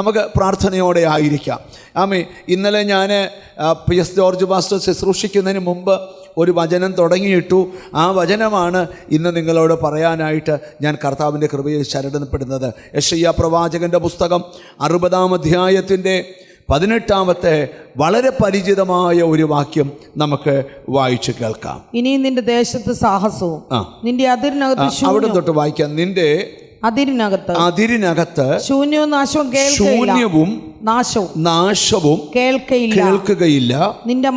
നമുക്ക് പ്രാർത്ഥനയോടെ ആയിരിക്കാം. ഇന്നലെ ഞാൻ PS ജോർജ് പാസ്റ്റർ ശുശ്രൂഷിക്കുന്നതിന് മുമ്പ് ഒരു വചനം തുടങ്ങിയിട്ടു. ആ വചനമാണ് ഇന്ന് നിങ്ങളോട് പറയാനായിട്ട് ഞാൻ കർത്താവിൻ്റെ കൃപയിൽ ശരണപ്പെടുന്നത്. യെശയ്യാ പ്രവാചകൻ്റെ പുസ്തകം 60-ാം അധ്യായത്തിൻ്റെ 18-ാമത്തെ വളരെ പരിചിതമായ ഒരു വാക്യം നമുക്ക് വായിച്ചു കേൾക്കാം. ഇനി നിന്റെ ദേശത്ത് സാഹസവും നിന്റെ അതിരിനകത്ത് അവിടെ തൊട്ട് വായിക്കാം. നിന്റെ അതിരിനകത്ത് ശൂന്യവും നാശവും കേൾക്കുകയില്ല. നിന്റെ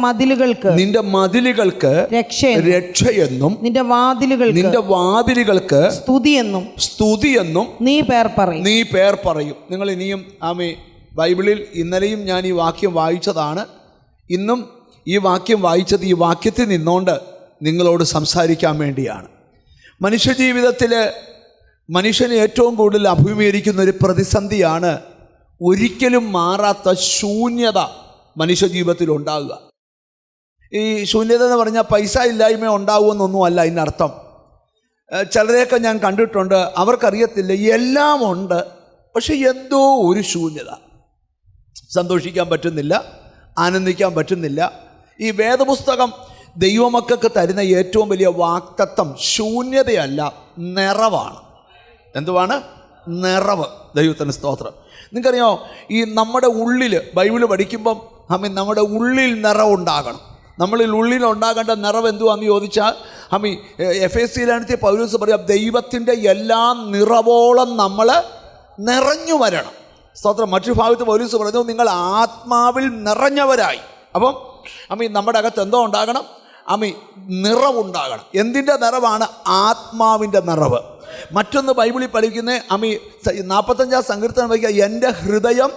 മതിലുകൾക്ക് രക്ഷയെന്നും നിന്റെ വാതിലുകൾക്ക് സ്തുതിയെന്നും നീ പേർ പറയും. നിങ്ങൾ ഇനിയും ബൈബിളിൽ ഇന്നലെയും ഞാൻ ഈ വാക്യം വായിച്ചതാണ്. ഇന്നും ഈ വാക്യം വായിച്ചത് ഈ വാക്യത്തിൽ നിന്നുകൊണ്ട് നിങ്ങളോട് സംസാരിക്കാൻ വേണ്ടിയാണ്. മനുഷ്യജീവിതത്തിൽ മനുഷ്യന് ഏറ്റവും കൂടുതൽ അഭിമുഖീകരിക്കുന്ന ഒരു പ്രതിസന്ധിയാണ് ഒരിക്കലും മാറാത്ത ശൂന്യത മനുഷ്യജീവിതത്തിൽ ഉണ്ടാകുക. ഈ ശൂന്യത എന്ന് പറഞ്ഞാൽ പൈസ ഇല്ലായ്മ ഉണ്ടാകുമെന്നൊന്നുമല്ല ഇതിനർത്ഥം. ചിലരെയൊക്കെ ഞാൻ കണ്ടിട്ടുണ്ട്, അവർക്കറിയത്തില്ല എല്ലാം ഉണ്ട്, പക്ഷെ എന്തോ ഒരു ശൂന്യത. സന്തോഷിക്കാൻ പറ്റുന്നില്ല, ആനന്ദിക്കാൻ പറ്റുന്നില്ല. ഈ വേദപുസ്തകം ദൈവമക്കൾക്ക് തരുന്ന ഏറ്റവും വലിയ വാക്തത്വം ശൂന്യതയല്ല, നിറവാണ്. എന്തുവാണ്? നിറവ്. ദൈവത്തിന് സ്തോത്രം. നിങ്ങൾക്കറിയോ, ഈ നമ്മുടെ ഉള്ളിൽ ബൈബിൾ പഠിക്കുമ്പം നമ്മുടെ ഉള്ളിൽ നിറവുണ്ടാകണം. നമ്മളിൽ ഉള്ളിലുണ്ടാകേണ്ട നിറവ് എന്തുവാന്ന് ചോദിച്ചാൽ എഫേസ്യയിലെഴുതിയ പൗലോസ് പറയാം, ദൈവത്തിൻ്റെ എല്ലാ നിറവോളം നമ്മൾ നിറഞ്ഞു വരണം. സ്തോത്രം. മറ്റൊരു ഭാഗത്ത് പൗലോസ് പറഞ്ഞു, നിങ്ങൾ ആത്മാവിൽ നിറഞ്ഞവരായി. അപ്പം നമ്മുടെ അകത്ത് എന്തോ ഉണ്ടാകണം? നിറവുണ്ടാകണം. എന്തിൻ്റെ നിറവാണ്? ആത്മാവിൻ്റെ നിറവ്. മറ്റൊന്ന് ബൈബിളിൽ പഠിക്കുന്ന 45-ാം സങ്കീർത്തനം വയ്ക്കുക, എൻ്റെ ഹൃദയം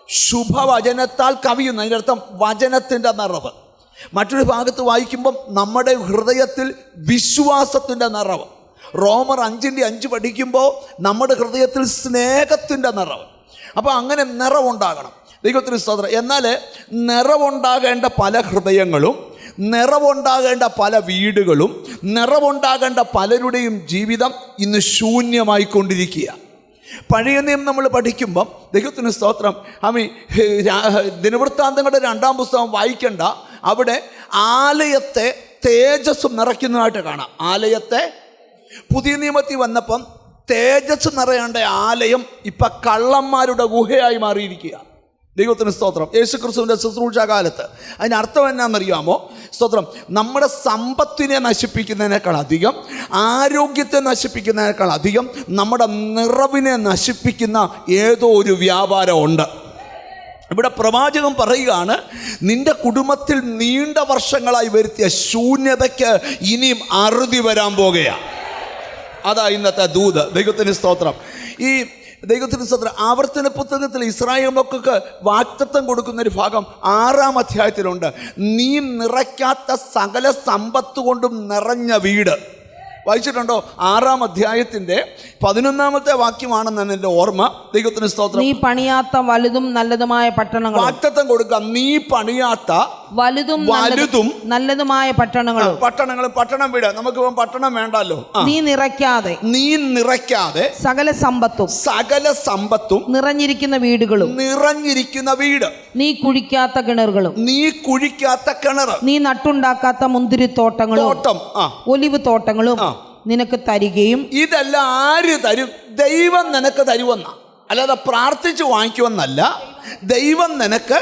ശുഭവചനത്താൽ കവിയുന്നു. അതിൻ്റെ അർത്ഥം വചനത്തിൻ്റെ നിറവ്. മറ്റൊരു ഭാഗത്ത് വായിക്കുമ്പം നമ്മുടെ ഹൃദയത്തിൽ വിശ്വാസത്തിൻ്റെ നിറവ്. റോമർ 5:5 പഠിക്കുമ്പോൾ നമ്മുടെ ഹൃദയത്തിൽ സ്നേഹത്തിൻ്റെ നിറവ്. അപ്പോൾ അങ്ങനെ നിറവുണ്ടാകണം. ദൈവത്തിന് സ്തോത്രം. എന്നാൽ നിറവുണ്ടാകേണ്ട പല ഹൃദയങ്ങളും, നിറവുണ്ടാകേണ്ട പല വീടുകളും, നിറവുണ്ടാകേണ്ട പലരുടെയും ജീവിതം ഇന്ന് ശൂന്യമായിക്കൊണ്ടിരിക്കുക. പഴയ നിയമം നമ്മൾ പഠിക്കുമ്പം ദൈവത്തിന് സ്തോത്രം, ദിനവൃത്താന്തങ്ങളുടെ 2-ാം പുസ്തകം വായിക്കേണ്ട, അവിടെ ആലയത്തെ തേജസ്സും നിറയ്ക്കുന്നതായിട്ട് കാണാം. ആലയത്തെ പുതിയ നിയമത്തിൽ വന്നപ്പം തേജസ് നിറയേണ്ട ആലയം ഇപ്പം കള്ളന്മാരുടെ ഗുഹയായി മാറിയിരിക്കുക. ദൈവത്തിന് സ്തോത്രം. യേശുക്രിസ്തുവിൻ്റെ ശുശ്രൂഷ കാലത്ത് അതിനർത്ഥം എന്നാണെന്നറിയാമോ? സ്തോത്രം. നമ്മുടെ സമ്പത്തിനെ നശിപ്പിക്കുന്നതിനേക്കാൾ അധികം, ആരോഗ്യത്തെ നശിപ്പിക്കുന്നതിനേക്കാൾ അധികം നമ്മുടെ നിറവിനെ നശിപ്പിക്കുന്ന ഏതോ ഒരു വ്യാപാരമുണ്ട്. ഇവിടെ പ്രവാചകൻ പറയുകയാണ്, നിന്റെ കുടുംബത്തിൽ നീണ്ട വർഷങ്ങളായി വരുത്തിയ ശൂന്യതയ്ക്ക് ഇനിയും അറുതി വരാൻ പോകുകയാണ്. അതാ ഇന്നത്തെ ദൂത്. ദൈവത്തിന് സ്തോത്രം. ഈ ദൈവത്തിന് സ്തോത്രം. ആവർത്തന പുസ്തകത്തിൽ ഇസ്രായേൽ മക്കൾക്ക് വാഗ്ദത്തം കൊടുക്കുന്നൊരു ഭാഗം 6-ാം അധ്യായത്തിലുണ്ട്. നീ നിറയ്ക്കാത്ത സകല സമ്പത്ത് കൊണ്ടും നിറഞ്ഞ വീട്. വായിച്ചിട്ടുണ്ടോ? 6-ാം അധ്യായത്തിൻ്റെ 11-ാമത്തെ വാക്യമാണെന്നാണ് എൻ്റെ ഓർമ്മ. ദൈവത്തിന് സ്തോത്രം. നീ പണിയാത്ത വലുതും നല്ലതുമായ പട്ടണങ്ങൾ. വാഗ്ദത്തം കൊടുക്കാം. നീ പണിയാത്ത വലുതും നല്ലതുമായ പട്ടണങ്ങളും. പട്ടണം വീട്. നമുക്ക് പട്ടണം വേണ്ടല്ലോ. നീ നിറയ്ക്കാതെ സകല സമ്പത്തും നിറഞ്ഞിരിക്കുന്ന വീട്. നീ കുഴിക്കാത്ത കിണറുകളും. നീ നട്ടുണ്ടാക്കാത്ത മുന്തിരിത്തോട്ടങ്ങളും ഒലിവ് തോട്ടങ്ങളും നിനക്ക് തരികയും. ഇതെല്ലാം ആര് തരും? ദൈവം നിനക്ക് തരുമെന്ന, അല്ലാതെ പ്രാർത്ഥിച്ച് വാങ്ങിക്കുമെന്നല്ല. ദൈവം നിനക്ക്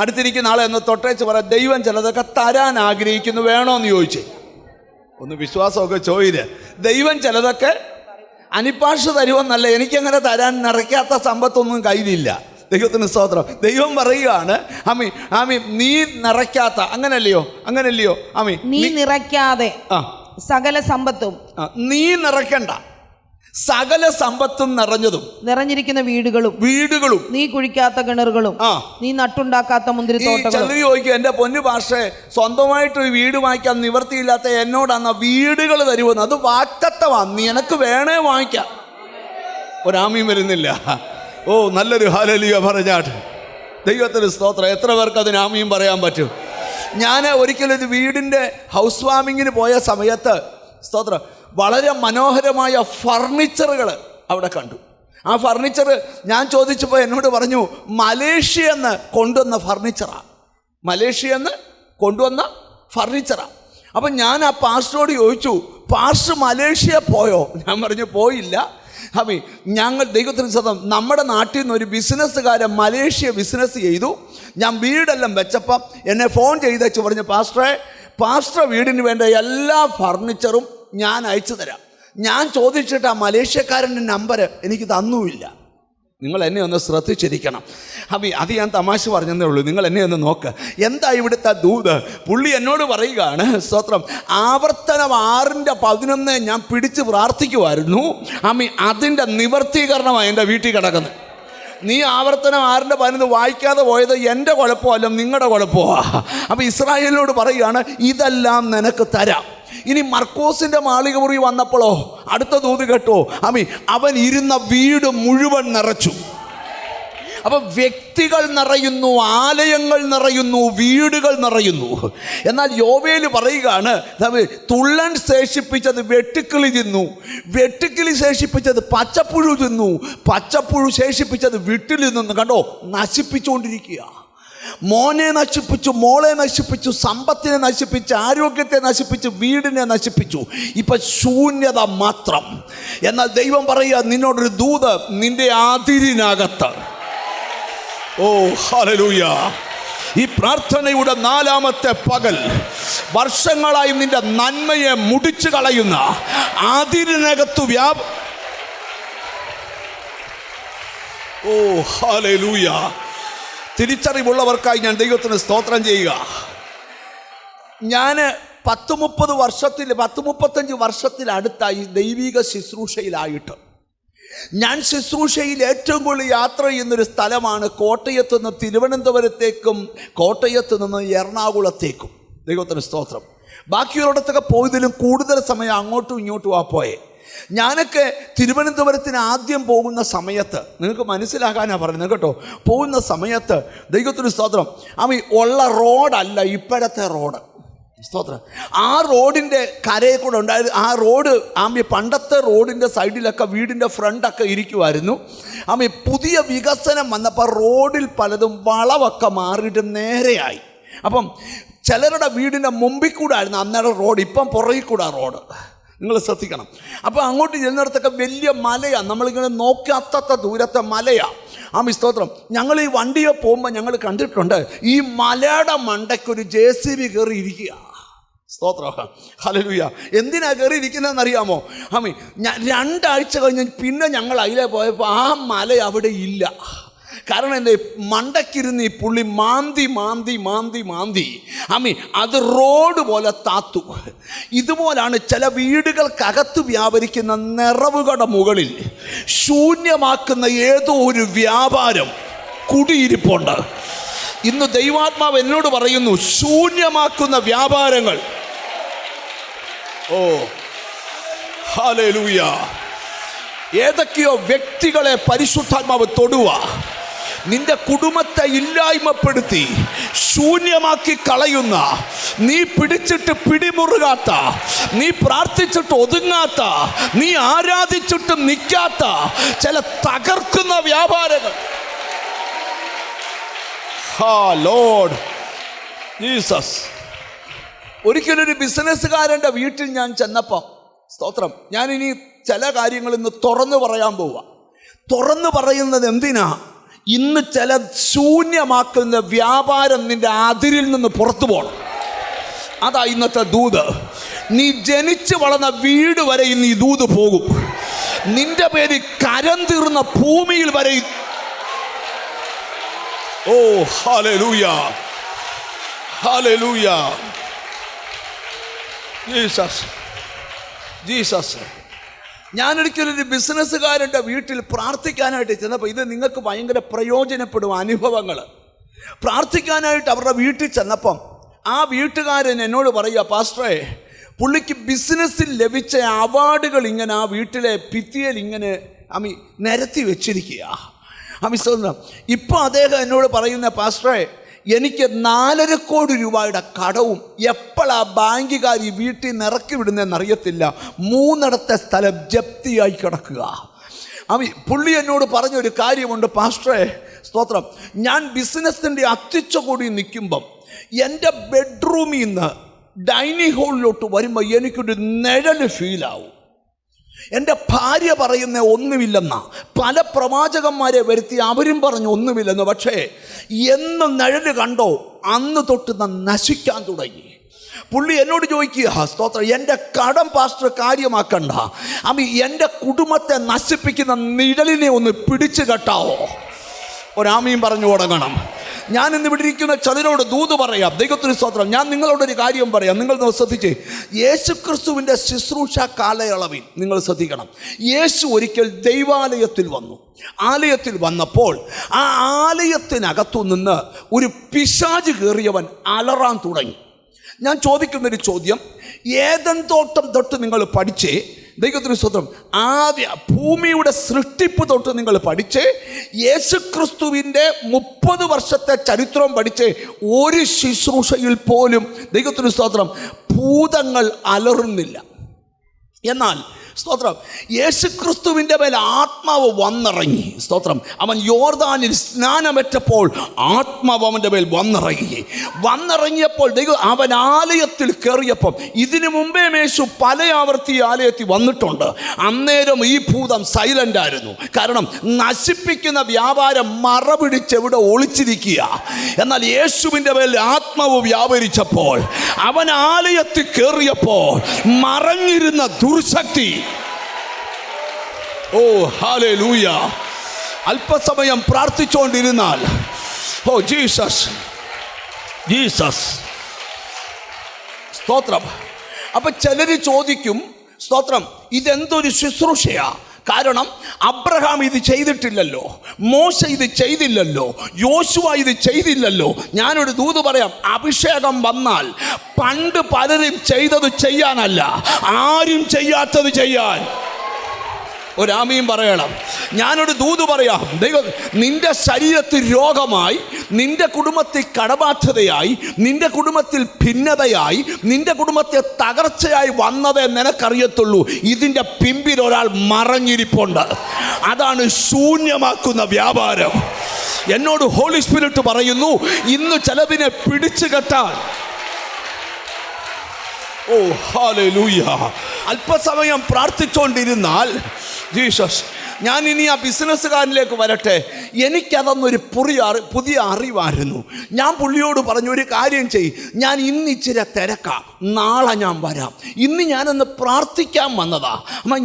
അടുത്തിരിക്കുന്ന ആളെ ഒന്ന് തൊട്ടേച്ച് പറയാം, ദൈവം ചിലതൊക്കെ തരാൻ ആഗ്രഹിക്കുന്നു, വേണോന്ന് ചോദിച്ചേ. ഒന്ന് വിശ്വാസമൊക്കെ ചോദിച്ച്. ദൈവം ചിലതൊക്കെ അനിപ്പാഷ തരുമെന്നല്ല, എനിക്കങ്ങനെ തരാൻ നിറയ്ക്കാത്ത സമ്പത്തൊന്നും കയ്യിലില്ല. ദൈവത്തിന് സ്തോത്രം. ദൈവം പറയുകയാണ്, നീ നിറയ്ക്കാത്ത, അങ്ങനല്ലയോ നീ നിറയ്ക്കാതെ സകല സമ്പത്തും, നീ നിറയ്ക്കണ്ട, സകല സമ്പത്തും നിറഞ്ഞിരിക്കുന്ന വീടുകളും നീ കുഴിക്കാത്ത കിണറുകളും നീ നട്ടുണ്ടാക്കാത്ത മുന്തിരിത്തോട്ടങ്ങളും. ചോദിക്കും, എൻ്റെ പൊന്നു പാഷേ, സ്വന്തമായിട്ട് വീട് വാങ്ങിക്കാൻ നിവർത്തിയില്ലാത്ത എന്നോടാണ് വീടുകൾ തരുമെന്ന്. അത് വാഗ്ദത്തമാണ്, നീ എനക്ക് വേണേ വാങ്ങിക്കാം. ഒരാമയും വരുന്നില്ല. ഓ, നല്ലൊരു ഹല്ലേലൂയ പറഞ്ഞാട്ട്. ദൈവത്തിന് സ്തോത്രം. എത്ര പേർക്ക് അതിന് ആമയും പറയാൻ പറ്റും? ഞാൻ ഒരിക്കലൊരു വീടിൻ്റെ ഹൗസ് വാമിങ്ങിന് പോയ സമയത്ത് സ്തോത്രം വളരെ മനോഹരമായ ഫർണിച്ചറുകൾ അവിടെ കണ്ടു. ആ ഫർണിച്ചർ ഞാൻ ചോദിച്ചപ്പോൾ എന്നോട് പറഞ്ഞു മലേഷ്യന്ന് കൊണ്ടുവന്ന ഫർണിച്ചറാണ്. മലേഷ്യന്ന് കൊണ്ടുവന്ന ഫർണിച്ചറാണ്. അപ്പം ഞാൻ ആ പാസ്റ്ററോട് ചോദിച്ചു, പാസ്റ്റർ മലേഷ്യ പോയോ? ഞാൻ പറഞ്ഞു പോയില്ല. അമ്മി ഞങ്ങൾ ദൈവത്തിന് സ്വന്തം നമ്മുടെ നാട്ടിൽ നിന്ന് ഒരു ബിസിനസ്സുകാരൻ മലേഷ്യ ബിസിനസ് ചെയ്തു. ഞാൻ വീടെല്ലാം വെച്ചപ്പം എന്നെ ഫോൺ ചെയ്തേച്ച് പറഞ്ഞു, പാസ്റ്റർ വീടിന് വേണ്ട എല്ലാ ഫർണിച്ചറും ഞാൻ അയച്ചു തരാം. ഞാൻ ചോദിച്ചിട്ട് ആ മലേഷ്യക്കാരൻ്റെ നമ്പർ എനിക്ക് തന്നുമില്ല. നിങ്ങൾ എന്നെ ഒന്ന് ശ്രദ്ധിച്ചിരിക്കണം. അമ്മി അത് ഞാൻ തമാശ പറഞ്ഞതേ ഉള്ളൂ. നിങ്ങൾ എന്നെ ഒന്ന് നോക്ക്. എന്താ ഇവിടുത്തെ ദൂത്? പുള്ളി എന്നോട് പറയുകയാണ്, സ്തോത്രം, ആവർത്തനം 6:11 ഞാൻ പിടിച്ച് പ്രാർത്ഥിക്കുമായിരുന്നു. അമ്മി അതിൻ്റെ നിവർത്തീകരണമാണ് എൻ്റെ വീട്ടിൽ കിടക്കുന്നത്. നീ ആവർത്തനം 6:11 വായിക്കാതെ പോയത് എൻ്റെ കുഴപ്പമല്ല, നിങ്ങളുടെ കുഴപ്പമാണ്. അപ്പം ഇസ്രായേലിനോട് പറയുകയാണ്, ഇതെല്ലാം നിനക്ക് തരാം. ഇനി മർക്കോസിൻ്റെ മാളിക മുറി വന്നപ്പോഴോ അടുത്ത ദൂത് കേട്ടോ, അവൻ ഇരുന്ന വീട് മുഴുവൻ നിറച്ചു. അപ്പം വ്യക്തികൾ നിറയുന്നു, ആലയങ്ങൾ നിറയുന്നു, വീടുകൾ നിറയുന്നു. എന്നാൽ യോവേൽ പറയുകയാണ്, തുള്ളൻ ശേഷിപ്പിച്ചത് വെട്ടുക്കിളി തിന്നു, വെട്ടുക്കിളി ശേഷിപ്പിച്ചത് പച്ചപ്പുഴു തിന്നു, പച്ചപ്പുഴു ശേഷിപ്പിച്ചത് വിട്ടിൽ നിന്നു. കണ്ടോ, നശിപ്പിച്ചുകൊണ്ടിരിക്കുക. മോനെ നശിപ്പിച്ചു, മോളെ നശിപ്പിച്ചു, സമ്പത്തിനെ നശിപ്പിച്ചു, ആരോഗ്യത്തെ നശിപ്പിച്ചു, വീടിനെ നശിപ്പിച്ചു. ഇപ്പം ശൂന്യത മാത്രം. എന്നാൽ ദൈവം പറയുക, നിന്നോടൊരു ദൂത് നിന്റെ അതിരിനകത്ത്. ഓ ഹല്ലേലൂയ! ഈ പ്രാർത്ഥനയുടെ 4ാമത്തെ പകൽ, വർഷങ്ങളായി നിന്റെ നന്മയെ മുടിച്ചു കളയുന്ന അതിരിനകത്തു ഓ ഹല്ലേലൂയ! തിരിച്ചറിവുള്ളവർക്കായി ഞാൻ ദൈവത്തിന് സ്തോത്രം ചെയ്യുക. ഞാൻ 35 വർഷത്തിലടുത്തായി ദൈവിക ശുശ്രൂഷയിലായിട്ട്. ഞാൻ ശുശ്രൂഷയിൽ ഏറ്റവും കൂടുതൽ യാത്ര ചെയ്യുന്നൊരു സ്ഥലമാണ് കോട്ടയത്ത് നിന്ന് തിരുവനന്തപുരത്തേക്കും കോട്ടയത്ത് നിന്ന് എറണാകുളത്തേക്കും. ദൈവത്തിന് സ്തോത്രം. ബാക്കിയുള്ളിടത്തൊക്കെ പോയതിലും കൂടുതൽ സമയം അങ്ങോട്ടും ഇങ്ങോട്ടും പോയേ. ഞാനൊക്കെ തിരുവനന്തപുരത്തിന് ആദ്യം പോകുന്ന സമയത്ത്, നിങ്ങൾക്ക് മനസ്സിലാക്കാനാണ് പറയുന്നത് കേട്ടോ, പോകുന്ന സമയത്ത് ദൈവത്തിന് സ്തോത്രം, ഉള്ള റോഡല്ല ഇപ്പോഴത്തെ റോഡ്. സ്തോത്രം. ആ റോഡിൻ്റെ കരയിൽ കൂടെ ഉണ്ടായത്. ആ റോഡ് പണ്ടത്തെ റോഡിൻ്റെ സൈഡിലൊക്കെ വീടിൻ്റെ ഫ്രണ്ടൊക്കെ ഇരിക്കുമായിരുന്നു. പുതിയ വികസനം വന്നപ്പോൾ റോഡിൽ പലതും വളവൊക്കെ മാറിയിട്ട് നേരെയായി. അപ്പം ചിലരുടെ വീടിൻ്റെ മുമ്പിൽ കൂടെ ആയിരുന്നു അന്നേരം റോഡ്, ഇപ്പം പുറകിൽ കൂടെ റോഡ്. നിങ്ങൾ ശ്രദ്ധിക്കണം. അപ്പോൾ അങ്ങോട്ട് ചെന്നിടത്തൊക്കെ വലിയ മലയാണ്, നമ്മളിങ്ങനെ നോക്കാത്ത ദൂരത്തെ മലയാണ്. സ്തോത്രം. ഞങ്ങൾ ഈ വണ്ടിയെ പോകുമ്പോൾ ഞങ്ങൾ കണ്ടിട്ടുണ്ട്, ഈ മലയുടെ മണ്ടയ്ക്കൊരു JCB കയറി ഇരിക്കുക. സ്തോത്രം, ഹല്ലേലൂയ! എന്തിനാ കയറി ഇരിക്കുന്നതെന്ന് അറിയാമോ? 2 ആഴ്ച കഴിഞ്ഞ് പിന്നെ ഞങ്ങൾ അതിലെ പോയപ്പോൾ ആ മല അവിടെ ഇല്ല. കാരണം എൻ്റെ മണ്ടക്കിരുന്ന് ഈ പുള്ളി മാന്തി അത് റോഡ് പോലെ താത്തു. ഇതുപോലാണ് ചില വീടുകൾക്കകത്ത് വ്യാപരിക്കുന്ന നിറവുകളുടെ മുകളിൽ ശൂന്യമാക്കുന്ന ഏതോ ഒരു വ്യാപാരം കുടിയിരിപ്പുണ്ട്. ഇന്ന് ദൈവാത്മാവ് എന്നോട് പറയുന്നു, ശൂന്യമാക്കുന്ന വ്യാപാരങ്ങൾ. ഓ ഹല്ലേലൂയ! ഏതൊക്കെയോ വ്യക്തികളെ പരിശുദ്ധാത്മാവ് തൊടുക, നിന്റെ കുടുംബത്തെ ഇല്ലായ്മപ്പെടുത്തി ശൂന്യമാക്കി കളയുന്ന, നീ പിടിച്ചിട്ട് പിടിമുറുകാത്ത, നീ പ്രാർത്ഥിച്ചിട്ട് ഒതുങ്ങാത്ത, നീ ആരാധിച്ചിട്ട് നിൽക്കാത്ത ചില തകർക്കുന്ന വ്യാപാരങ്ങൾ. Lord Jesus. ഒരിക്കലൊരു ബിസിനസ്സുകാരൻ്റെ വീട്ടിൽ ഞാൻ ചെന്നപ്പം, സ്തോത്രം, ഞാനിനി ചില കാര്യങ്ങൾ ഇന്ന് തുറന്നു പറയാൻ പോവുക. തുറന്നു പറയുന്നത് എന്തിനാ? ഇന്ന് ചില ശൂന്യമാക്കുന്ന വ്യാപാരം നിന്റെ അതിരിൽ നിന്ന് പുറത്തു പോകണം. അതാ ഇന്നത്തെ ദൂത്. നീ ജനിച്ചു വളർന്ന വീട് വരെ ഇന്ന് ഈ ദൂത് പോകും. നിന്റെ പേര് കരം തീർന്ന ഭൂമിയിൽ വരെ. ഓ ഹല്ലേലൂയ, ഹല്ലേലൂയ, ജീസസ്, ജീസസ്. ഞാനൊരിക്കലൊരു ബിസിനസ്സുകാരൻ്റെ വീട്ടിൽ പ്രാർത്ഥിക്കാനായിട്ട് ചെന്നപ്പോൾ, ഇത് നിങ്ങൾക്ക് ഭയങ്കര പ്രയോജനപ്പെടും അനുഭവങ്ങൾ. പ്രാർത്ഥിക്കാനായിട്ട് അവരുടെ വീട്ടിൽ ചെന്നപ്പം ആ വീട്ടുകാരൻ എന്നോട് പറയുക, പാസ്റ്ററേ, പുള്ളിക്ക് ബിസിനസ്സിൽ ലഭിച്ച അവാർഡുകൾ ഇങ്ങനെ ആ വീട്ടിലെ ഭിത്തിയിൽ ഇങ്ങനെ നിരത്തി വെച്ചിരിക്കുക. ഇപ്പോൾ അദ്ദേഹം എന്നോട് പറയുന്ന, പാസ്റ്ററേ, എനിക്ക് 4.5 കോടി രൂപയുടെ കടവും എപ്പോഴാ ബാങ്കുകാർ ഈ വീട്ടിൽ നിന്ന് ഇറക്കി വിടുന്നതെന്ന് അറിയത്തില്ല. 3 സ്ഥലം ജപ്തിയായി കിടക്കുക. പുള്ളി എന്നോട് പറഞ്ഞൊരു കാര്യമുണ്ട്, പാസ്റ്ററെ സ്തോത്രം, ഞാൻ ബിസിനസ്സിൻ്റെ അത്തിച്ചുകൂടി നിൽക്കുമ്പം എൻ്റെ ബെഡ്റൂമിൽ നിന്ന് ഡൈനിങ് ഹാളിലോട്ട് വരുമ്പോൾ എനിക്കൊരു നിഴൽ ഫീലാവും. എൻ്റെ ഭാര്യ പറയുന്ന ഒന്നുമില്ലെന്നാ, പല പ്രവാചകന്മാരെ വരുത്തി അവരും പറഞ്ഞു ഒന്നുമില്ലെന്ന്. പക്ഷേ എന്ന് നിഴൽ കണ്ടോ അന്ന് തൊട്ട് നശിക്കാൻ തുടങ്ങി. പുള്ളി എന്നോട് ചോദിക്കുക, സ്തോത്രം, എൻ്റെ കടം പാസ്റ്റർ കാര്യമാക്കണ്ട, എൻ്റെ കുടുംബത്തെ നശിപ്പിക്കുന്ന നിഴലിനെ ഒന്ന് പിടിച്ചു കെട്ടാവോ? ഒരാമയും പറഞ്ഞു തുടങ്ങണം. ഞാൻ ഇന്ന് ഇവിടെ ഇരിക്കുന്ന ചിലരോട് ദൂത് പറയാം. ദൈവത്തിന് സ്തോത്രം. ഞാൻ നിങ്ങളോടൊരു കാര്യം പറയാം, നിങ്ങൾ ശ്രദ്ധിച്ച്. യേശുക്രിസ്തുവിൻ്റെ ശുശ്രൂഷ കാലയളവിൽ നിങ്ങൾ ശ്രദ്ധിക്കണം. യേശു ഒരിക്കൽ ദൈവാലയത്തിൽ വന്നു. ആലയത്തിൽ വന്നപ്പോൾ ആ ആലയത്തിനകത്തു നിന്ന് ഒരു പിശാച് കയറിയവൻ അലറാൻ തുടങ്ങി. ഞാൻ ചോദിക്കുന്നൊരു ചോദ്യം, ഏദൻ തോട്ടം തൊട്ട് നിങ്ങൾ പഠിച്ചേ, ദൈവത്തിന് സ്തോത്രം, ആദ്യ ഭൂമിയുടെ സൃഷ്ടിപ്പ് തൊട്ട് നിങ്ങൾ പഠിച്ച് യേശുക്രിസ്തുവിൻ്റെ 30 വർഷത്തെ ചരിത്രം പഠിച്ച് ഒരു ശുശ്രൂഷയിൽ പോലും ദൈവത്തിന് സ്തോത്രം ഭൂതങ്ങൾ അലറുന്നില്ല. എന്നാൽ സ്തോത്രം യേശുക്രിസ്തുവിൻ്റെ മേൽ ആത്മാവ് വന്നിറങ്ങി. സ്തോത്രം, അവൻ യോർദാനിൽ സ്നാനമേറ്റപ്പോൾ ആത്മാവ് അവൻ്റെ മേൽ വന്നിറങ്ങിയപ്പോൾ അവൻ ആലയത്തിൽ കയറിയപ്പം, ഇതിനു മുമ്പേ യേശു പല ആവർത്തി ആലയത്തിൽ വന്നിട്ടുണ്ട്. അന്നേരം ഈ ഭൂതം സൈലൻ്റ് ആയിരുന്നു. കാരണം നശിപ്പിക്കുന്ന വ്യാപാരം മറപിടിച്ച് എവിടെ ഒളിച്ചിരിക്കുക. എന്നാൽ യേശുവിൻ്റെ മേൽ ആത്മാവ് വ്യാപരിച്ചപ്പോൾ, അവൻ ആലയത്തിൽ കയറിയപ്പോൾ മറഞ്ഞിരുന്ന ദുർശക്തി, ഓ ഹല്ലേലൂയ, അല്പസമയം പ്രാർത്ഥിച്ചുകൊണ്ടിരുന്നാൽ, ഓ ജീസസ് സ്തോത്രം. അപ്പൊ ചിലര് ചോദിക്കും, സ്തോത്രം, ഇതെന്തൊരു ശുശ്രൂഷയാ? കാരണം അബ്രഹാം ഇത് ചെയ്തിട്ടില്ലല്ലോ, മോശ ഇത് ചെയ്തില്ലല്ലോ, യോശുവ ഇത് ചെയ്തില്ലല്ലോ. ഞാനൊരു ദൂത് പറയാം, അഭിഷേകം വന്നാൽ പണ്ട് പലരും ചെയ്തത് ചെയ്യാനല്ല, ആരും ചെയ്യാത്തത് ചെയ്യാൻ. ഒരാമയും പറയണം. ഞാനൊരു ദൂത് പറയാം, ദൈവം നിന്റെ ശരീരത്തിൽ രോഗമായി, നിന്റെ കുടുംബത്തിൽ കടബാധ്യതയായി, നിന്റെ കുടുംബത്തിൽ ഭിന്നതയായി, നിന്റെ കുടുംബത്തെ തകർച്ചയായി വന്നതേ നിനക്കറിയത്തുള്ളൂ. ഇതിൻ്റെ പിമ്പിൽ ഒരാൾ മറഞ്ഞിരിപ്പുണ്ട്. അതാണ് ശൂന്യമാക്കുന്ന വ്യാപാരം. എന്നോട് ഹോളി സ്പിരിറ്റ് പറയുന്നു, ഇന്ന് ചിലതിനെ പിടിച്ചു കെട്ടാൻ, ഓ ഹല്ലേലൂയ, അല്പസമയം പ്രാർത്ഥിച്ചുകൊണ്ടിരുന്നാൽ, ജീസസ്, ഞാൻ ഇനി ആ ബിസിനസ്സുകാരനിലേക്ക് വരട്ടെ. എനിക്കതൊന്നൊരു പുതിയ അറിവായിരുന്നു. ഞാൻ പുള്ളിയോട് പറഞ്ഞു, ഒരു കാര്യം ചെയ്യ്, ഞാൻ ഇന്ന് ഇച്ചിരി തിരക്കാം, നാളെ ഞാൻ വരാം. ഇന്ന് ഞാനൊന്ന് പ്രാർത്ഥിക്കാൻ വന്നതാ,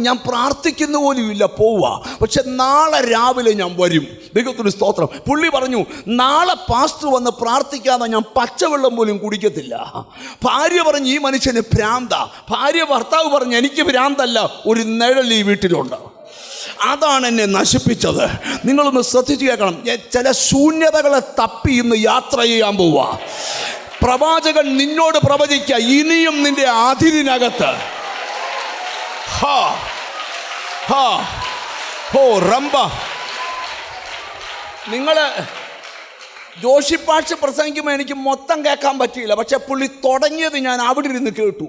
ഞാൻ പ്രാർത്ഥിക്കുന്ന പോലും ഇല്ല, പോവുക. പക്ഷെ നാളെ രാവിലെ ഞാൻ വരും. ദൈവത്തിന് സ്തോത്രം. പുള്ളി പറഞ്ഞു, നാളെ പാസ്റ്റർ വന്ന് പ്രാർത്ഥിക്കാതെ ഞാൻ പച്ചവെള്ളം പോലും കുടിക്കത്തില്ല. ഭാര്യ പറഞ്ഞു, ഈ മനുഷ്യന് ഭ്രാന്താ. ഭർത്താവ് പറഞ്ഞു, എനിക്ക് ഭ്രാന്തല്ല, ഒരു നിഴൽ ഈ വീട്ടിലുണ്ട്. അതാണ് എന്നെ നശിപ്പിച്ചത്. നിങ്ങളൊന്ന് ശ്രദ്ധിച്ചു കേൾക്കണം. ചില ശൂന്യതകളെ തപ്പി ഇന്ന് യാത്ര ചെയ്യാൻ പോവുക. പ്രവാചകൻ നിന്നോട് പ്രവചിക്കുക, ഇനിയും നിന്റെ അതിരിനകത്ത് നിങ്ങൾ ജോഷിപ്പാഴ്ച പ്രസംഗിക്കുമ്പോൾ എനിക്ക് മൊത്തം കേൾക്കാൻ പറ്റിയില്ല. പക്ഷെ പുള്ളി തുടങ്ങിയത് ഞാൻ അവിടെ ഇരുന്ന് കേട്ടു.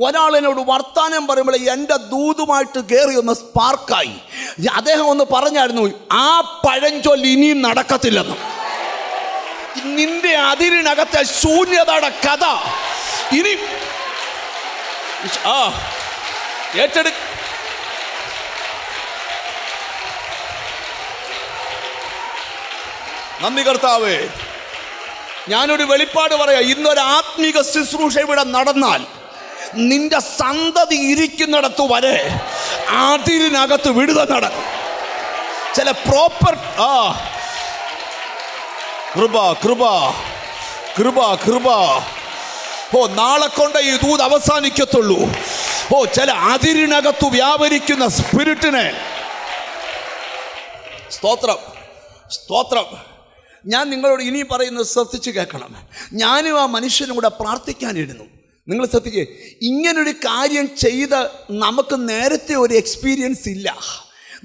ഒരാൾ എന്നോട് വർത്താനം പറയുമ്പോൾ എൻ്റെ ദൂതുമായിട്ട് കയറി ഒന്ന് സ്പാർക്കായി. അദ്ദേഹം ഒന്ന് പറഞ്ഞായിരുന്നു, ആ പഴഞ്ചൊല്ല് ഇനിയും നടക്കത്തില്ലെന്ന്. നിന്റെ അതിരിനകത്തെ ശൂന്യതയുടെ കഥ ഇനി ഏറ്റെടുക്ക. നന്ദി കർത്താവേ. ഞാനൊരു വെളിപ്പാട് പറയാം. ഇന്നൊരു ആത്മീക ശുശ്രൂഷ ഇവിടെ നടന്നാൽ നിന്റെ സന്തതി ഇരിക്കുന്നിടത്ത് വരെ അതിരിനകത്ത് വിടുതൽ നടക്കും. ചില പ്രോപ്പർ കൃപ കൃപ കൃപ കൃപ. ഓ, നാളെ കൊണ്ട് ഈ ദൂത് അവസാനിക്കത്തുള്ളൂ. ഓ, ചില അതിരിനകത്ത് വ്യാപരിക്കുന്ന സ്പിരിറ്റിനെ സ്തോത്രം സ്തോത്രം. ഞാൻ നിങ്ങളോട് ഇനി പറയുന്നത് ശ്രദ്ധിച്ച് കേൾക്കണം. ഞാനും ആ മനുഷ്യനും കൂടെ പ്രാർത്ഥിക്കാനിരുന്നു. നിങ്ങൾ ശ്രദ്ധിക്കുക, ഇങ്ങനൊരു കാര്യം ചെയ്ത് നമുക്ക് നേരത്തെ ഒരു എക്സ്പീരിയൻസ് ഇല്ല.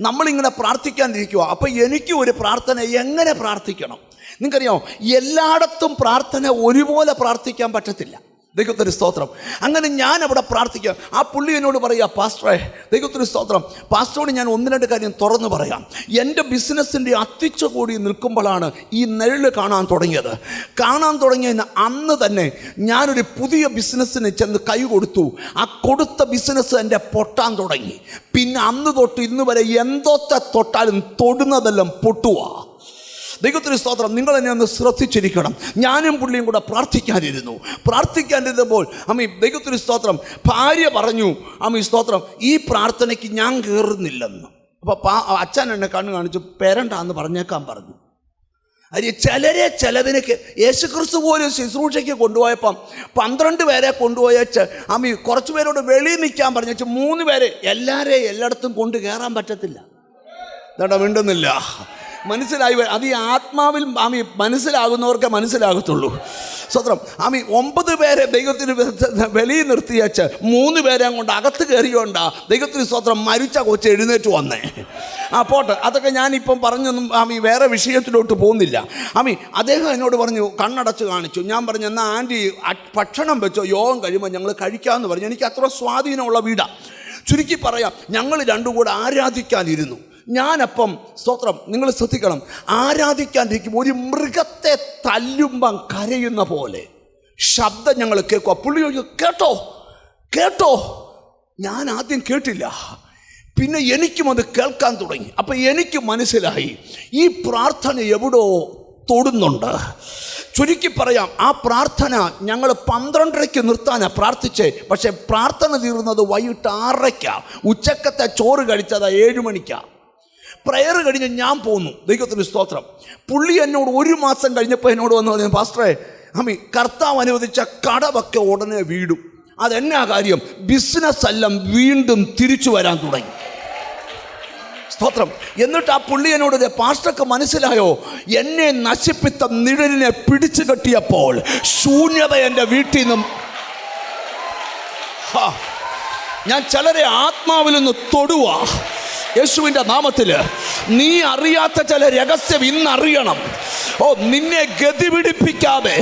നമ്മളിങ്ങനെ പ്രാർത്ഥിക്കാനിരിക്കുക. അപ്പോൾ എനിക്കും ഒരു പ്രാർത്ഥന എങ്ങനെ പ്രാർത്ഥിക്കണം. നിങ്ങൾക്കറിയാമോ, എല്ലായിടത്തും പ്രാർത്ഥന ഒരുപോലെ പ്രാർത്ഥിക്കാൻ പറ്റത്തില്ല. ദൈവത്തിന് സ്തോത്രം. അങ്ങനെ ഞാൻ അവിടെ പ്രാർത്ഥിക്കാം. ആ പുള്ളി എന്നോട് പറയുക, പാസ്റ്ററെ, ദൈവത്തിന് സ്തോത്രം, പാസ്റ്ററോട് ഞാൻ 1-2 കാര്യം തുറന്നു പറയാം. എൻ്റെ ബിസിനസ്സിൻ്റെ അത്തിച്ച കൂടി നിൽക്കുമ്പോഴാണ് ഈ നിഴല് കാണാൻ തുടങ്ങിയതിന് അന്ന് തന്നെ ഞാനൊരു പുതിയ ബിസിനസ്സിന് ചെന്ന് കൈ കൊടുത്തു. ആ കൊടുത്ത ബിസിനസ് എൻ്റെ പൊട്ടാൻ തുടങ്ങി. പിന്നെ അന്ന് തൊട്ട് ഇന്ന് വരെ എന്തോത്തെ തൊട്ടാലും തൊടുന്നതെല്ലാം പൊട്ടുക. ദൈവത്തിന് സ്തോത്രം. നിങ്ങൾ എന്നെ ഒന്ന് ശ്രദ്ധിച്ചിരിക്കണം. ഞാനും പുള്ളിയും കൂടെ പ്രാർത്ഥിക്കാനിരുന്നപ്പോൾ ദൈവത്തിന് സ്തോത്രം, ഭാര്യ പറഞ്ഞു, സ്തോത്രം, ഈ പ്രാർത്ഥനയ്ക്ക് ഞാൻ കയറുന്നില്ലെന്ന്. അപ്പോൾ അച്ഛൻ എന്നെ കണ്ണു കാണിച്ചു, പെരണ്ടാന്ന് പറഞ്ഞേക്കാൻ പറഞ്ഞു. ചിലതിനൊക്കെ യേശുക്രിസ്തു പോലും ശുശ്രൂഷയ്ക്ക് കൊണ്ടുപോയപ്പം 12 പേരെ കൊണ്ടുപോയച്ച് കുറച്ച് പേരോട് വെളിയിൽ നിൽക്കാൻ പറഞ്ഞു. 3 പേരെ എല്ലായിടത്തും കൊണ്ട് കയറാൻ പറ്റത്തില്ല. ഇതാ മിണ്ടുന്നില്ല. മനസ്സിലായി. അത് ഈ ആത്മാവിൽ മനസ്സിലാകുന്നവർക്കേ മനസ്സിലാകത്തുള്ളൂ. സ്വത്രം 9 പേരെ ദൈവത്തിന് വെളിയിൽ നിർത്തിയച്ച് 3 പേരെ കൊണ്ട് അകത്ത് കയറിയോണ്ടാ ദൈവത്തിന് സ്വത്രം മരിച്ച കൊച്ച് എഴുന്നേറ്റ് വന്നേ. പോട്ടെ, അതൊക്കെ ഞാനിപ്പം പറഞ്ഞൊന്നും വേറെ വിഷയത്തിലോട്ട് പോകുന്നില്ല. അദ്ദേഹം എന്നോട് പറഞ്ഞു, കണ്ണടച്ച് കാണിച്ചു. ഞാൻ പറഞ്ഞു, എന്നാൽ ആൻറ്റി ഭക്ഷണം വെച്ചോ, യോഗം കഴിയുമ്പോൾ ഞങ്ങൾ കഴിക്കാമെന്ന് പറഞ്ഞു. എനിക്ക് അത്ര സ്വാധീനമുള്ള വീടാണ്. ചുരുക്കി പറയാം, ഞങ്ങൾ രണ്ടും കൂടെ ആരാധിക്കാനിരുന്നു. ഞാനപ്പം സ്തോത്രം, നിങ്ങൾ ശ്രദ്ധിക്കണം, ആരാധിക്കാനിരിക്കും ഒരു മൃഗത്തെ തല്ലുമ്പം കരയുന്ന പോലെ ശബ്ദം ഞങ്ങൾ കേൾക്കുക. പുള്ളി കേട്ടോ. ഞാൻ ആദ്യം കേട്ടില്ല, പിന്നെ എനിക്കും അത് കേൾക്കാൻ തുടങ്ങി. അപ്പം എനിക്ക് മനസ്സിലായി, ഈ പ്രാർത്ഥന എവിടോ തൊടുന്നുണ്ട്. ചുരുക്കി പറയാം, ആ പ്രാർത്ഥന ഞങ്ങൾ 12:30 നിർത്താനാണ് പ്രാർത്ഥിച്ചേ. പക്ഷേ പ്രാർത്ഥന തീർന്നത് വൈകിട്ട് 6:00. ഉച്ചക്കത്തെ ചോറ് കഴിച്ചത് 7 മണിക്കാണ്. പ്രയർ കഴിഞ്ഞ് ഞാൻ പോന്നു. ദൈവത്തിന് സ്തോത്രം. പുള്ളി എന്നോട് 1 മാസം കഴിഞ്ഞപ്പോൾ എന്നോട് വന്ന് പറഞ്ഞു, പാസ്റ്ററെ, കർത്താവ് അനുവദിച്ച കടവൊക്കെ ഉടനെ വീടും. അതെന്നാ കാര്യം? ബിസിനസ് എല്ലാം വീണ്ടും തിരിച്ചു വരാൻ തുടങ്ങി. സ്തോത്രം. എന്നിട്ട് ആ പുള്ളി എന്നോട്, പാസ്റ്റർക്ക് മനസ്സിലായോ, എന്നെ നശിപ്പിച്ച നിഴലിനെ പിടിച്ചു കെട്ടിയപ്പോൾ ശൂന്യത എൻ്റെ വീട്ടിൽ നിന്നും ഞാൻ ചിലരെ ആത്മാവിൽ നിന്ന് തൊടുക. യേശുവിൻ്റെ നാമത്തിൽ നീ അറിയാത്ത ചില രഹസ്യം ഇന്നറിയണം. നിന്നെ ഗതി പിടിപ്പിക്കാതെ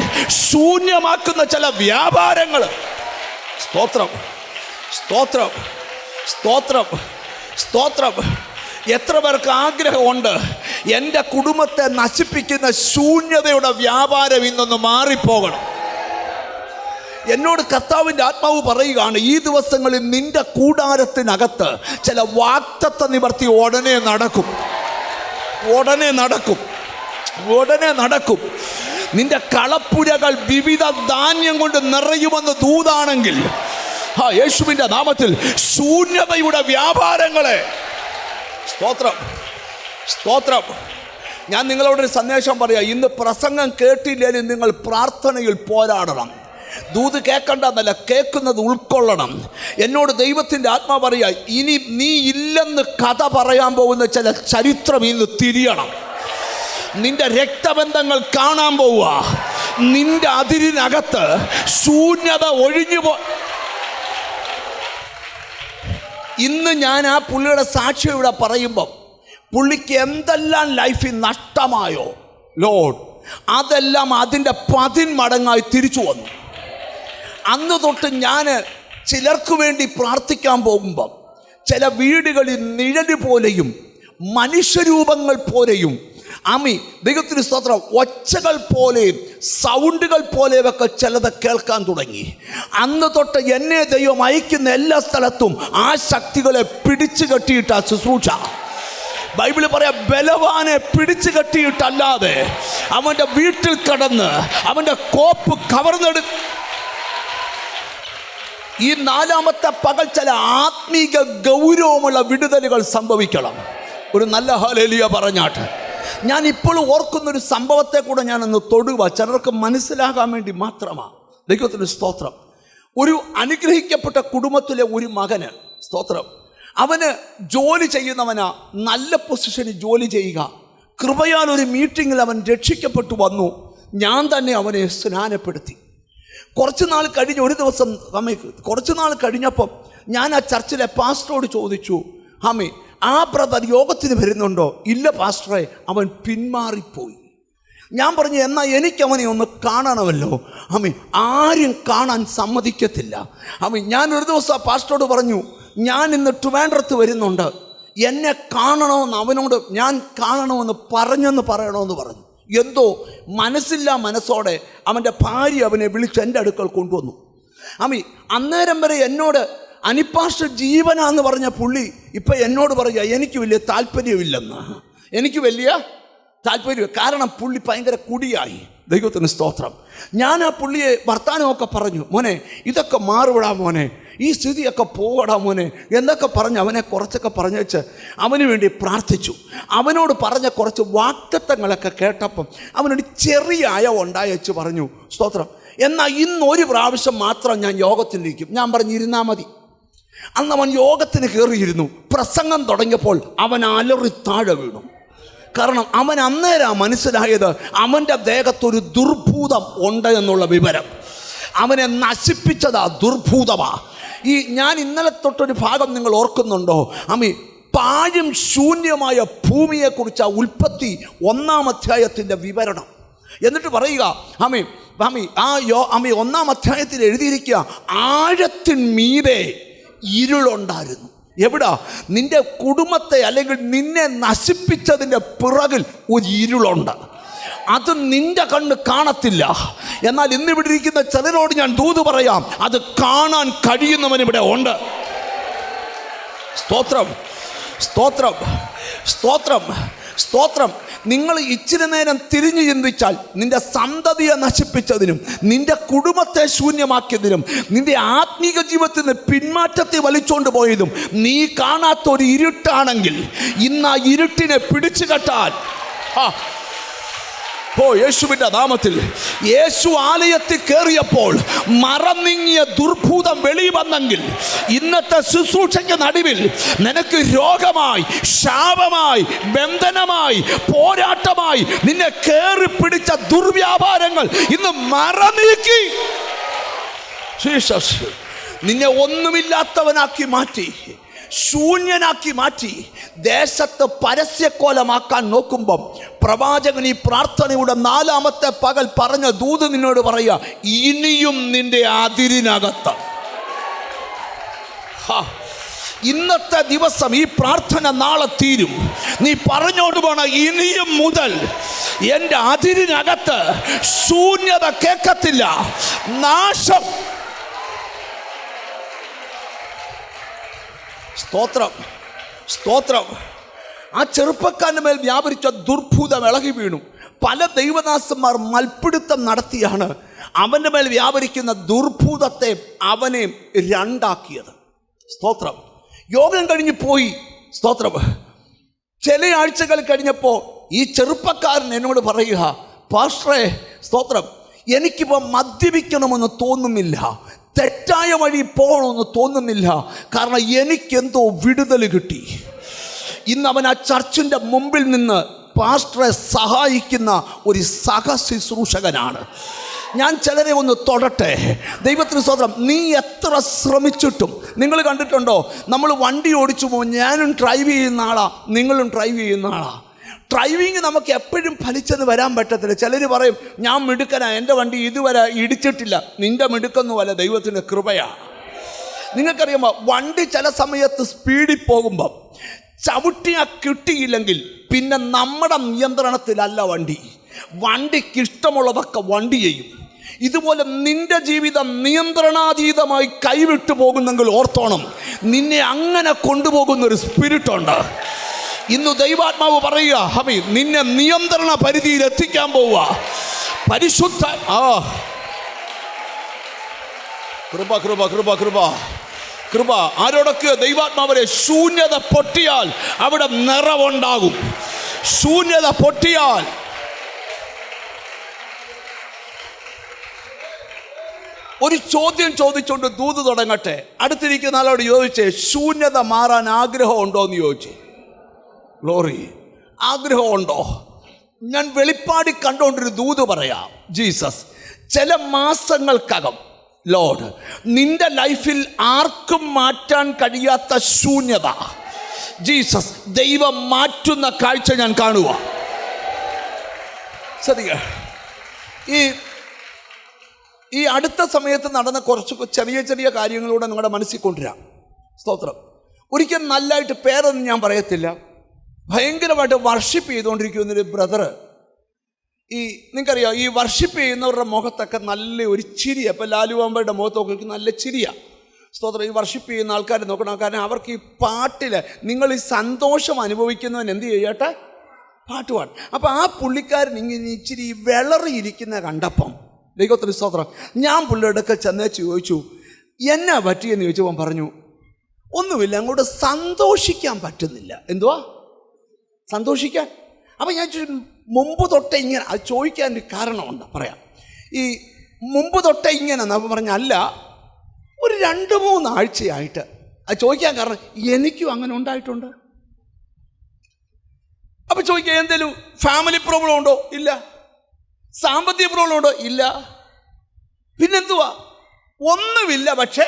ശൂന്യമാക്കുന്ന ചില വ്യാപാരങ്ങൾ. സ്തോത്രം, സ്തോത്രം, സ്തോത്രം, സ്തോത്രം. എത്ര പേർക്ക് ആഗ്രഹമുണ്ട് എൻ്റെ കുടുംബത്തെ നശിപ്പിക്കുന്ന ശൂന്യതയുടെ വ്യാപാരം ഇന്നൊന്ന് മാറിപ്പോകണം. എന്നോട് കർത്താവിൻ്റെ ആത്മാവ് പറയുകയാണ്, ഈ ദിവസങ്ങളിൽ നിന്റെ കൂടാരത്തിനകത്ത് ചില വാഗ്ദത്ത നിവർത്തി ഉടനെ നടക്കും. നിന്റെ കളപ്പുരകൾ വിവിധ ധാന്യം കൊണ്ട് നിറയുമെന്ന് ദൂതാണെങ്കിൽ, യേശുവിൻ്റെ നാമത്തിൽ ശൂന്യതയുടെ വ്യാപാരങ്ങളെ, സ്തോത്രം, സ്തോത്രം. ഞാൻ നിങ്ങളോടൊരു സന്ദേശം പറയാം. ഇന്ന് പ്രസംഗം കേട്ടില്ലെങ്കിലും നിങ്ങൾ പ്രാർത്ഥനയിൽ പോരാടണം. ദൂത് കേൾക്കണ്ടെന്നല്ല, കേൾക്കുന്നത് ഉൾക്കൊള്ളണം. എന്നോട് ദൈവത്തിൻ്റെ ആത്മാവ് പറയുക, ഇനി നീ ഇല്ലെന്ന് കഥ പറയാൻ പോകുന്ന ചില ചരിത്രം ഇന്ന് തിരിയണം. നിന്റെ രക്തബന്ധങ്ങൾ കാണാൻ പോവുക. നിന്റെ അതിരിനകത്ത് ശൂന്യത ഒഴിഞ്ഞു ഇന്ന് ഞാൻ ആ പുള്ളിയുടെ സാക്ഷ്യം ഇവിടെ പറയുമ്പം, പുള്ളിക്ക് എന്തെല്ലാം ലൈഫിൽ നഷ്ടമായോ ലോഡ്, അതെല്ലാം അതിൻ്റെ 10 മടങ്ങായി തിരിച്ചു വന്നു. അന്ന് തൊട്ട് ഞാൻ ചിലർക്ക് വേണ്ടി പ്രാർത്ഥിക്കാൻ പോകുമ്പം ചില വീടുകളിൽ നിഴല് പോലെയും മനുഷ്യരൂപങ്ങൾ പോലെയും ദൈവത്തിന് സ്തോത്രം, ഒച്ചകൾ പോലെയും സൗണ്ടുകൾ പോലെയൊക്കെ ചിലത് കേൾക്കാൻ തുടങ്ങി. അന്ന് തൊട്ട് എന്നെ ദൈവം അയക്കുന്ന എല്ലാ സ്ഥലത്തും ആ ശക്തികളെ പിടിച്ചു കെട്ടിയിട്ടാ ശുശ്രൂഷ. ബൈബിൾ പറയാം, ബലവാനെ പിടിച്ചു കെട്ടിയിട്ടല്ലാതെ അവൻ്റെ വീട്ടിൽ കടന്ന് അവൻ്റെ കോപ്പ് ഈ 4ാമത്തെ പകൽ ചില ആത്മീക ഗൗരവമുള്ള വിടുതലുകൾ സംഭവിക്കണം. ഒരു നല്ല ഹല്ലേലൂയ പറഞ്ഞാട്ട്. ഞാൻ ഇപ്പോൾ ഓർക്കുന്നൊരു സംഭവത്തെ കൂടെ ഞാനൊന്ന് തൊടുക, ചിലർക്ക് മനസ്സിലാകാൻ വേണ്ടി മാത്രമാണ്. ദൈവത്തിന് സ്തോത്രം. ഒരു അനുഗ്രഹിക്കപ്പെട്ട കുടുംബത്തിലെ ഒരു മകന്, സ്തോത്രം, അവന് ജോലി ചെയ്യുന്നവനാ, നല്ല പൊസിഷനിൽ ജോലി ചെയ്യുക. കൃപയാൽ ഒരു മീറ്റിങ്ങിൽ അവൻ രക്ഷിക്കപ്പെട്ടു വന്നു. ഞാൻ തന്നെ അവനെ സ്നാനപ്പെടുത്തി. കുറച്ച് നാൾ കഴിഞ്ഞപ്പം ഞാൻ ആ ചർച്ചിലെ പാസ്റ്ററോട് ചോദിച്ചു, ആ ബ്രദർ യോഗത്തിന് വരുന്നുണ്ടോ? ഇല്ല പാസ്റ്ററെ, അവൻ പിന്മാറിപ്പോയി. ഞാൻ പറഞ്ഞു, എന്നാൽ എനിക്കവനെ ഒന്ന് കാണണമല്ലോ. അമ്മി ആരും കാണാൻ സമ്മതിക്കത്തില്ല. അമ്മി ഞാൻ ഒരു ദിവസം പാസ്റ്ററോട് പറഞ്ഞു, ഞാൻ ഇന്ന് ട്രിവാൻഡ്രത്ത് വരുന്നുണ്ട്, എന്നെ കാണണമെന്ന് അവനോട് ഞാൻ കാണണമെന്ന് പറഞ്ഞെന്ന് പറയണമെന്ന് പറഞ്ഞു. എന്തോ മനസ്സില്ലാ മനസ്സോടെ അവൻ്റെ ഭാര്യ അവനെ വിളിച്ച് എൻ്റെ അടുക്കൽ കൊണ്ടുവന്നു. അമ്മി അന്നേരം വരെ എന്നോട് അനിപ്പാസ്റ്റർ ജീവനാന്ന് പറഞ്ഞ പുള്ളി ഇപ്പം എന്നോട് പറയുക എനിക്ക് വലിയ താല്പര്യമില്ലെന്ന്. എനിക്ക് വലിയ താല്പര്യം, കാരണം പുള്ളി ഭയങ്കര കുടിയായി. ദൈവത്തിന് സ്തോത്രം. ഞാൻ ആ പുള്ളിയെ വർത്താനമൊക്കെ പറഞ്ഞു, മോനെ ഇതൊക്കെ മാറുവിടാ മോനെ, ഈ സ്ഥിതിയൊക്കെ പോകടാ മോനെ എന്നൊക്കെ പറഞ്ഞ് അവനെ കുറച്ചൊക്കെ പറഞ്ഞു വെച്ച് അവന് വേണ്ടി പ്രാർത്ഥിച്ചു. അവനോട് പറഞ്ഞ കുറച്ച് വാഗ്ദത്തങ്ങളൊക്കെ കേട്ടപ്പം അവനൊരു ചെറിയ അയവുണ്ടായി വെച്ച് പറഞ്ഞു, സ്തോത്രം. എന്നാൽ ഇന്നൊരു പ്രാവശ്യം മാത്രം ഞാൻ യോഗത്തിലിരിക്കും. ഞാൻ പറഞ്ഞു, ഇരുന്നാൽ മതി. അന്ന് അവൻ യോഗത്തിന് കയറിയിരുന്നു. പ്രസംഗം തുടങ്ങിയപ്പോൾ അവൻ അലറി താഴെ വീണു. കാരണം അവൻ അന്നേരം മനസ്സിലായത് അവൻ്റെ ദേഹത്തൊരു ദുർഭൂതം ഉണ്ട് എന്നുള്ള വിവരം. അവനെ നശിപ്പിച്ചതാ ദുർഭൂതമാ. ഈ ഞാൻ ഇന്നലെ തൊട്ടൊരു ഭാഗം നിങ്ങൾ ഓർക്കുന്നുണ്ടോ? അമ്മി പാഴും ശൂന്യമായ ഭൂമിയെക്കുറിച്ച് ആ ഉൽപ്പത്തി 1-ാം അധ്യായത്തിൻ്റെ വിവരണം. എന്നിട്ട് പറയുക, അമ്മി 1-ാം അധ്യായത്തിൽ എഴുതിയിരിക്കുക, ആഴത്തിന്മീതെ ഇരുളുണ്ടായിരുന്നു. എവിടാ? നിന്റെ കുടുംബത്തെ അല്ലെങ്കിൽ നിന്നെ നശിപ്പിച്ചതിൻ്റെ പിറകിൽ ഒരു ഇരുളുണ്ട്. അത് നിന്റെ കണ്ണ് കാണത്തില്ല. എന്നാൽ ഇന്നിവിടെ ഇരിക്കുന്ന ചിലരോട് ഞാൻ ദൂത് പറയാം, അത് കാണാൻ കഴിയുന്നവൻ ഇവിടെ ഉണ്ട്. സ്തോത്രം, സ്തോത്രം, സ്തോത്രം, സ്തോത്രം. നിങ്ങൾ ഇച്ചിരി നേരം തിരിഞ്ഞു ചിന്തിച്ചാൽ നിന്റെ സന്തതിയെ നശിപ്പിച്ചതിനും നിന്റെ കുടുംബത്തെ ശൂന്യമാക്കിയതിനും നിന്റെ ആത്മീക ജീവിതത്തിൽ നിന്ന് പിന്മാറ്റത്തെ വലിച്ചുകൊണ്ട് പോയതും നീ കാണാത്തൊരു ഇരുട്ടാണെങ്കിൽ ഇന്ന് ആ ഇരുട്ടിനെ പിടിച്ചു കെട്ടാൻ യേശുവിൻ്റെ നാമത്തിൽ. യേശു ആലയത്തിൽ കയറിയപ്പോൾ മറന്നിങ്ങിയ ദുർഭൂതം വെളി വന്നെങ്കിൽ ഇന്നത്തെ ശുശ്രൂഷയ്ക്ക് നടുവിൽ നിനക്ക് രോഗമായി, ശാപമായി, ബന്ധനമായി, പോരാട്ടമായി നിന്നെ കയറി പിടിച്ച ദുർവ്യാപാരങ്ങൾ ഇന്ന് മറനീക്കി ജീസസ് നിന്നെ ഒന്നുമില്ലാത്തവനാക്കി മാറ്റി, ശൂന്യനാക്കി മാറ്റി. ദേശത്ത് പരസ്യക്കോലമാക്കാൻ നോക്കുമ്പം പ്രവാചകൻ ഈ പ്രാർത്ഥനയുടെ 4-ാമത്തെ പകൽ പറഞ്ഞ ദൂത് നിന്നോട് പറയുക, ഇനിയും നിന്റെ അതിരിനകത്ത്. ഇന്നത്തെ ദിവസം ഈ പ്രാർത്ഥന നാളെ തീരും. നീ പറഞ്ഞോണ്ട് പോണ, ഇനിയും മുതൽ എൻ്റെ അതിരിനകത്ത് ശൂന്യത കേൾക്കത്തില്ല, നാശം. സ്തോത്രം, സ്തോത്രം. ആ ചെറുപ്പക്കാരൻ്റെ മേൽ വ്യാപരിച്ച ദുർഭൂതം ഇളകി വീണു. പല ദൈവദാസന്മാർ മൽപ്പിടുത്തം നടത്തിയാണ് അവൻ്റെ മേൽ വ്യാപരിക്കുന്ന ദുർഭൂതത്തെ അവനെ രണ്ടാക്കിയത്. സ്തോത്രം. യോഗം കഴിഞ്ഞ് പോയി. സ്തോത്രം. ചില ആഴ്ചകൾ കഴിഞ്ഞപ്പോൾ ഈ ചെറുപ്പക്കാരൻ എന്നോട് പറയുക, പാസ്റ്ററേ, സ്തോത്രം, എനിക്കിപ്പോൾ മദ്യപിക്കണമെന്ന് തോന്നുന്നില്ല, തെറ്റായ വഴി പോകണമെന്ന് തോന്നുന്നില്ല, കാരണം എനിക്കെന്തോ വിടുതൽ കിട്ടി. ഇന്ന് അവൻ ആ ചർച്ചിൻ്റെ മുമ്പിൽ നിന്ന് പാസ്റ്ററെ സഹായിക്കുന്ന ഒരു സഹശുശ്രൂഷകനാണ്. ഞാൻ ചിലരെ ഒന്ന് തൊടട്ടെ. ദൈവത്തിന് സ്തോത്രം. നീ എത്ര ശ്രമിച്ചിട്ടും, നിങ്ങൾ കണ്ടിട്ടുണ്ടോ, നമ്മൾ വണ്ടി ഓടിച്ചു പോകും, ഞാനും ഡ്രൈവ് ചെയ്യുന്ന ആളാണ്, നിങ്ങളും ഡ്രൈവ് ചെയ്യുന്ന ആളാണ്. ഡ്രൈവിങ് നമുക്ക് എപ്പോഴും ഫലിച്ചെന്ന് വരാൻ പറ്റത്തില്ല. ചിലർ പറയും, ഞാൻ മിടുക്കനാ, എൻ്റെ വണ്ടി ഇതുവരെ ഇടിച്ചിട്ടില്ല. നിൻ്റെ മിടുക്കൊന്നുമല്ല, ദൈവത്തിൻ്റെ കൃപയാണ്. നിങ്ങൾക്കറിയാമോ, വണ്ടി ചില സമയത്ത് സ്പീഡിൽ പോകുമ്പം ചവിട്ടിയാ കിട്ടിയില്ലെങ്കിൽ പിന്നെ നമ്മുടെ നിയന്ത്രണത്തിലല്ല വണ്ടി. വണ്ടിക്ക് ഇഷ്ടമുള്ളതൊക്കെ വണ്ടി ചെയ്യും. ഇതുപോലെ നിന്റെ ജീവിതം നിയന്ത്രണാതീതമായി കൈവിട്ടു പോകുന്നെങ്കിൽ ഓർത്തോണം, നിന്നെ അങ്ങനെ കൊണ്ടുപോകുന്നൊരു സ്പിരിറ്റുണ്ട്. ഇന്ന് ദൈവാത്മാവ് പറയുക, ഹമി നിന്നെ നിയന്ത്രണ പരിധിയിൽ എത്തിക്കാൻ പോവുക. പരിശുദ്ധ കൃപ കൃപ കൃപ കൃപ കൃപ. ആരോടൊക്കെ ദൈവാത്മാവരെ, ശൂന്യത പൊട്ടിയാൽ അവിടെ നിറവുണ്ടാകും. ശൂന്യത പൊട്ടിയാൽ ഒരു ചോദ്യം ചോദിച്ചുകൊണ്ട് ദൂത് തുടങ്ങട്ടെ. അടുത്തിരിക്കുന്ന ആളോട് ചോദിച്ചേ, ശൂന്യത മാറാൻ ആഗ്രഹമുണ്ടോ എന്ന് ചോദിച്ചേ. ഗ്ലോറി. ആഗ്രഹമുണ്ടോ? ഞാൻ വെളിപ്പാടി കണ്ടുകൊണ്ടൊരു ദൂത് പറയാം. ജീസസ് ചില മാസങ്ങൾക്കകം, ലോർഡ്, നിന്റെ ലൈഫിൽ ആർക്കും മാറ്റാൻ കഴിയാത്ത ശൂന്യത ജീസസ് ദൈവം മാറ്റുന്ന കാഴ്ച ഞാൻ കാണുക. ശ്രദ്ധിക്കുക. ഈ അടുത്ത സമയത്ത് നടന്ന കുറച്ച് ചെറിയ ചെറിയ കാര്യങ്ങളൂടെ നിങ്ങളുടെ മനസ്സിൽ കൊണ്ടുവരാം. സ്തോത്രം. ഒരിക്കൽ നല്ലതായിട്ട് പേരൊന്നും ഞാൻ പറയത്തില്ല, ഭയങ്കരമായിട്ട് വർഷിപ്പ് ചെയ്തുകൊണ്ടിരിക്കുന്നൊരു ബ്രദർ, നിങ്ങൾക്കറിയാം, ഈ വർഷിപ്പ് ചെയ്യുന്നവരുടെ മുഖത്തൊക്കെ നല്ല ഒരു ചിരിയാണ്. ഇപ്പോൾ ലാലുവാമ്പയുടെ മുഖത്തൊക്കെ നല്ല ചിരിയാണ്. സ്തോത്രം. ഈ വർഷിപ്പ് ചെയ്യുന്ന ആൾക്കാർ നോക്കണം, കാരണം അവർക്ക് ഈ പാട്ടിൽ നിങ്ങൾ ഈ സന്തോഷം അനുഭവിക്കുന്നവൻ എന്ത് ചെയ്യട്ടെ, പാട്ട് പാടും. അപ്പോൾ ആ പുള്ളിക്കാരൻ ഇങ്ങനെ ഇച്ചിരി വിളറിയിരിക്കുന്ന കണ്ടപ്പം ദൈവത്തിന് സ്തോത്രം, ഞാൻ പുള്ളിയുടെ അടുക്കൽ ചെന്നേച്ച് ചോദിച്ചു, എന്നാ പറ്റിയെന്ന് ചോദിച്ചപ്പോൾ പറഞ്ഞു, ഒന്നുമില്ല, അങ്ങോട്ട് സന്തോഷിക്കാൻ പറ്റുന്നില്ല. എന്തുവാ സന്തോഷിക്കാൻ? അപ്പം ഞാൻ മുമ്പ് തൊട്ടേ ഇങ്ങനെ, അത് ചോദിക്കാൻ ഒരു കാരണമുണ്ട്, പറയാം. ഈ മുമ്പ് തൊട്ടേ ഇങ്ങനെ അപ്പം പറഞ്ഞ അല്ല, ഒരു 2-3 ആഴ്ചയായിട്ട്. അത് ചോദിക്കാൻ കാരണം എനിക്കും അങ്ങനെ ഉണ്ടായിട്ടുണ്ട്. അപ്പം ചോദിക്കുക, എന്തെങ്കിലും ഫാമിലി പ്രോബ്ലം ഉണ്ടോ? ഇല്ല. സാമ്പത്തിക പ്രോബ്ലം ഉണ്ടോ? ഇല്ല. പിന്നെന്തുവാ? ഒന്നുമില്ല. പക്ഷേ